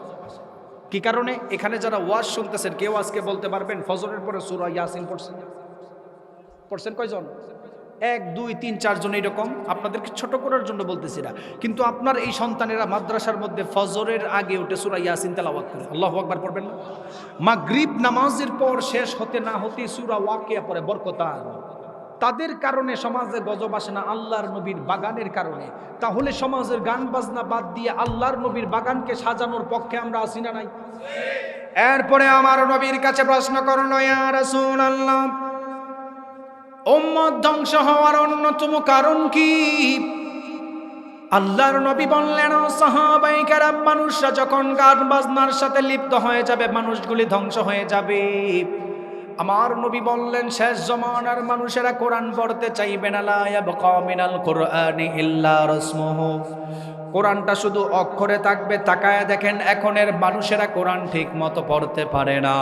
কি কারণে? এখানে যারা ওয়াজ শুনতেছেন, কেউ আজকে বলতে পারবেন ফজরের পরে সূরা ইয়াসিন পড়ছেন কয়জন? 1 2 3 4 জন এরকম। আপনাদেরকে ছোট করার জন্য বলতেছি না, কিন্তু আপনার এই সন্তানেরা মাদ্রাসার মধ্যে ফজরের আগে উঠে সূরা ইয়াসিন তেলাওয়াত করে। আল্লাহু আকবার পড়বেন না? মাগরিব নামাজের পর শেষ হতে না হতে সূরা ওয়াকিয়া পড়ে বরকতান। তাদের কারণে সমাজে গজব আসে না, আল্লাহর নবীর বাগানের কারণে। তাহলে সমাজের গান বাজনা বাদ দিয়ে আল্লাহর নবীর বাগানকে সাজানোর পক্ষে আমরা আছি না নাই? এরপরে আমার নবীর কাছে প্রশ্ন করল, ইয়া রাসূলুল্লাহ, উম্মত ধ্বংস হওয়ার অন্যতম কারণ কি? আল্লাহর নবী বললেন, সাহাবায়ে কেরাম, মানুষরা যখন গান বাজনার সাথে লিপ্ত হয়ে যাবে, মানুষগুলি ধ্বংস হয়ে যাবে। আমার নবী বললেন, শেষ জমানার মানুষেরা কোরআন পড়তে চাইবে না, লা ইয়াবকা মিনাল কুরআনি ইল্লা রাসমুহু। কোরআনটা শুধু অক্ষরে থাকবে। তাকায় দেখেন, এখনের মানুষেরা কোরআন ঠিক মতো পড়তে পারে না।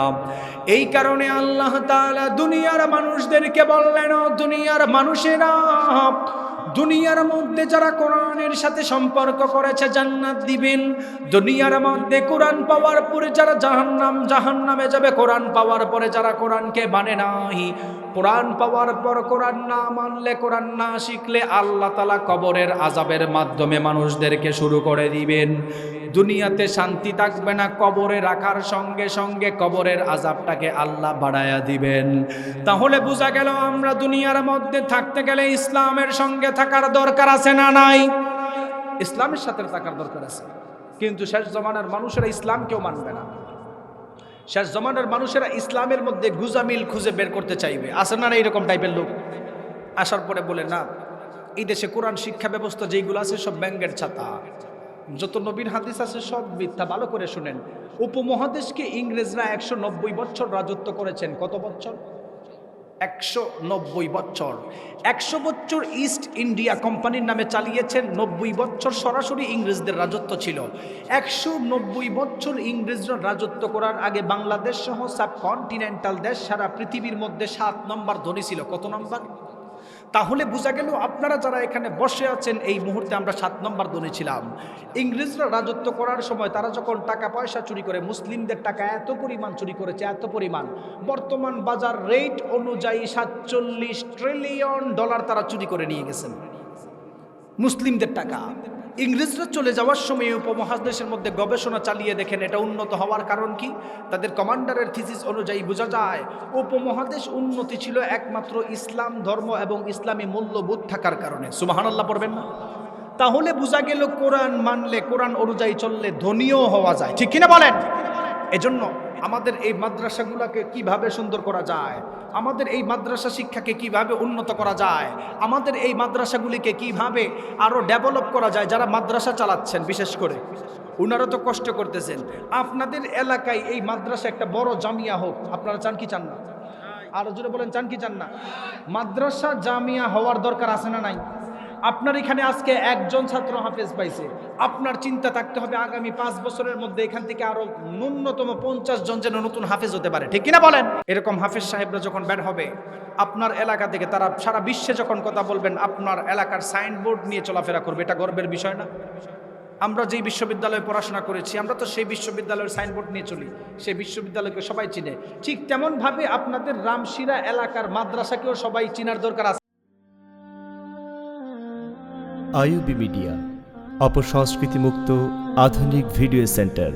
এই কারণে আল্লাহ তাআলা দুনিয়ার মানুষদেরকে বললেন, দুনিয়ার মানুষেরা, দুনিয়ার মধ্যে যারা কোরআনের সাথে সম্পর্ক করেছে জান্নাত দিবেন। দুনিয়ার মধ্যে কোরআন পাওয়ার পরে যারা জাহান্নামে যাবে। কোরআন পাওয়ার পরে যারা কোরআনকে মানে নাই, কোরআন পাওয়ার পর কোরআন না মানলে, কোরআন না শিখলে আল্লাহ তাআলা কবরের আযাবের মাধ্যমে মানুষদেরকে শুরু করে দিবেন। দুনিয়াতে শান্তি থাকবে না, কবরে রাখার সঙ্গে সঙ্গে কবরের আযাবটাকে আল্লাহ বাড়ায়া দিবেন। তাহলে বোঝা গেল, আমরা দুনিয়ার মধ্যে থাকতে গেলে ইসলামের সঙ্গে থাকার দরকার আছে না নাই? ইসলামের সাথে থাকার দরকার আছে। কিন্তু শেষ জমানার মানুষেরা ইসলাম কেউ মানবে না। শেষ জমানার মানুষেরা ইসলামের মধ্যে গুজামিল খুঁজে বের করতে চাইবে। আছে না এরকম টাইপের লোক? আসার পরে বলে, না, এই দেশে কোরআন শিক্ষা ব্যবস্থা যেইগুলো আছে সব ব্যাঙ্গের ছাতা, যত নবীর হাদিস আছে সব মিথ্যা। ভালো করে শুনেন, উপমহাদেশকে ইংরেজরা 190 বছর রাজত্ব করেছেন। কত বছর? 190 বছর। 100 বছর ইস্ট ইন্ডিয়া কোম্পানির নামে চালিয়েছেন। 90 বছর সরাসরি ইংরেজদের রাজত্ব ছিল। 190 বছর ইংরেজরা রাজত্ব করার আগে বাংলাদেশ সহ সাবকন্টিনেন্টাল দেশ সারা পৃথিবীর মধ্যে 7 নম্বর ধনী ছিল। কত নম্বর? তাহলে বোঝা গেল, আপনারা যারা এখানে বসে আছেন এই মুহূর্তে আমরা 7 নম্বর ধনী ছিলাম। ইংরেজরা রাজত্ব করার সময় তারা যখন টাকা পয়সা চুরি করে, মুসলিমদের টাকা এত পরিমাণ চুরি করেছে, এত পরিমাণ, বর্তমান বাজার রেট অনুযায়ী 47 ট্রিলিয়ন ডলার তারা চুরি করে নিয়ে গেছেন, মুসলিমদের টাকা। ইংরেজরা চলে যাওয়ার সময় উপমহাদেশের মধ্যে গবেষণা চালিয়ে দেখেন এটা উন্নত হওয়ার কারণ কি। তাদের কমান্ডারের থিসিস অনুযায়ী বোঝা যায় উপমহাদেশ উন্নতি ছিল একমাত্র ইসলাম ধর্ম এবং ইসলামী মূল্যবোধ থাকার কারণে। সুবহানাল্লাহ পড়বেন না? তাহলে বোঝা গেল, কোরআন মানলে, কোরআন অনুযায়ী চললে ধনীও হওয়া যায়। ঠিক কিনা বলেন? এজন্য আমাদের এই মাদ্রাসাগুলোকে কিভাবে সুন্দর করা যায়, আমাদের এই মাদ্রাসা শিক্ষাকে কিভাবে উন্নত করা যায়, আমাদের এই মাদ্রাসাগুলিকে কিভাবে আরো ডেভেলপ করা যায়। যারা মাদ্রাসা চালাচ্ছেন বিশেষ করে, ওনারা তো কষ্ট করতেছেন। আপনাদের এলাকায় এই মাদ্রাসা একটা বড় জামিয়া হোক, আপনারা চান কি চান না? আরো জোরে বলেন, চান কি চান না? মাদ্রাসা জামিয়া হওয়ার দরকার আছে না নাই? আপনার এখানে আজকে একজন ছাত্র হাফেজ পাইছে, আপনার চিন্তা থাকতে হবে আগামী 5 বছরের মধ্যে এখান থেকে আরো ন্যূনতম 50 জন যেন নতুন হাফেজ হতে পারে। ঠিক কিনা বলেন? এরকম হাফেজ সাহেবরা যখন বের হবে আপনার এলাকা থেকে, তারা সারা বিশ্বে যখন কথা বলবেন, আপনার এলাকার সাইনবোর্ড নিয়ে চলাফেরা করবে। এটা গর্বের বিষয় না? আমরা যেই বিশ্ববিদ্যালয়ে পড়াশোনা করেছি, আমরা তো সেই বিশ্ববিদ্যালয়ের সাইনবোর্ড নিয়ে চলি, সেই বিশ্ববিদ্যালয়কে সবাই চিনে। ঠিক তেমনভাবে আপনাদের রামশিরা এলাকার মাদ্রাসাকেও সবাই চিনার দরকার আছে। আইইউবি মিডিয়া, অপসংস্কৃতি মুক্ত আধুনিক ভিডিও সেন্টার।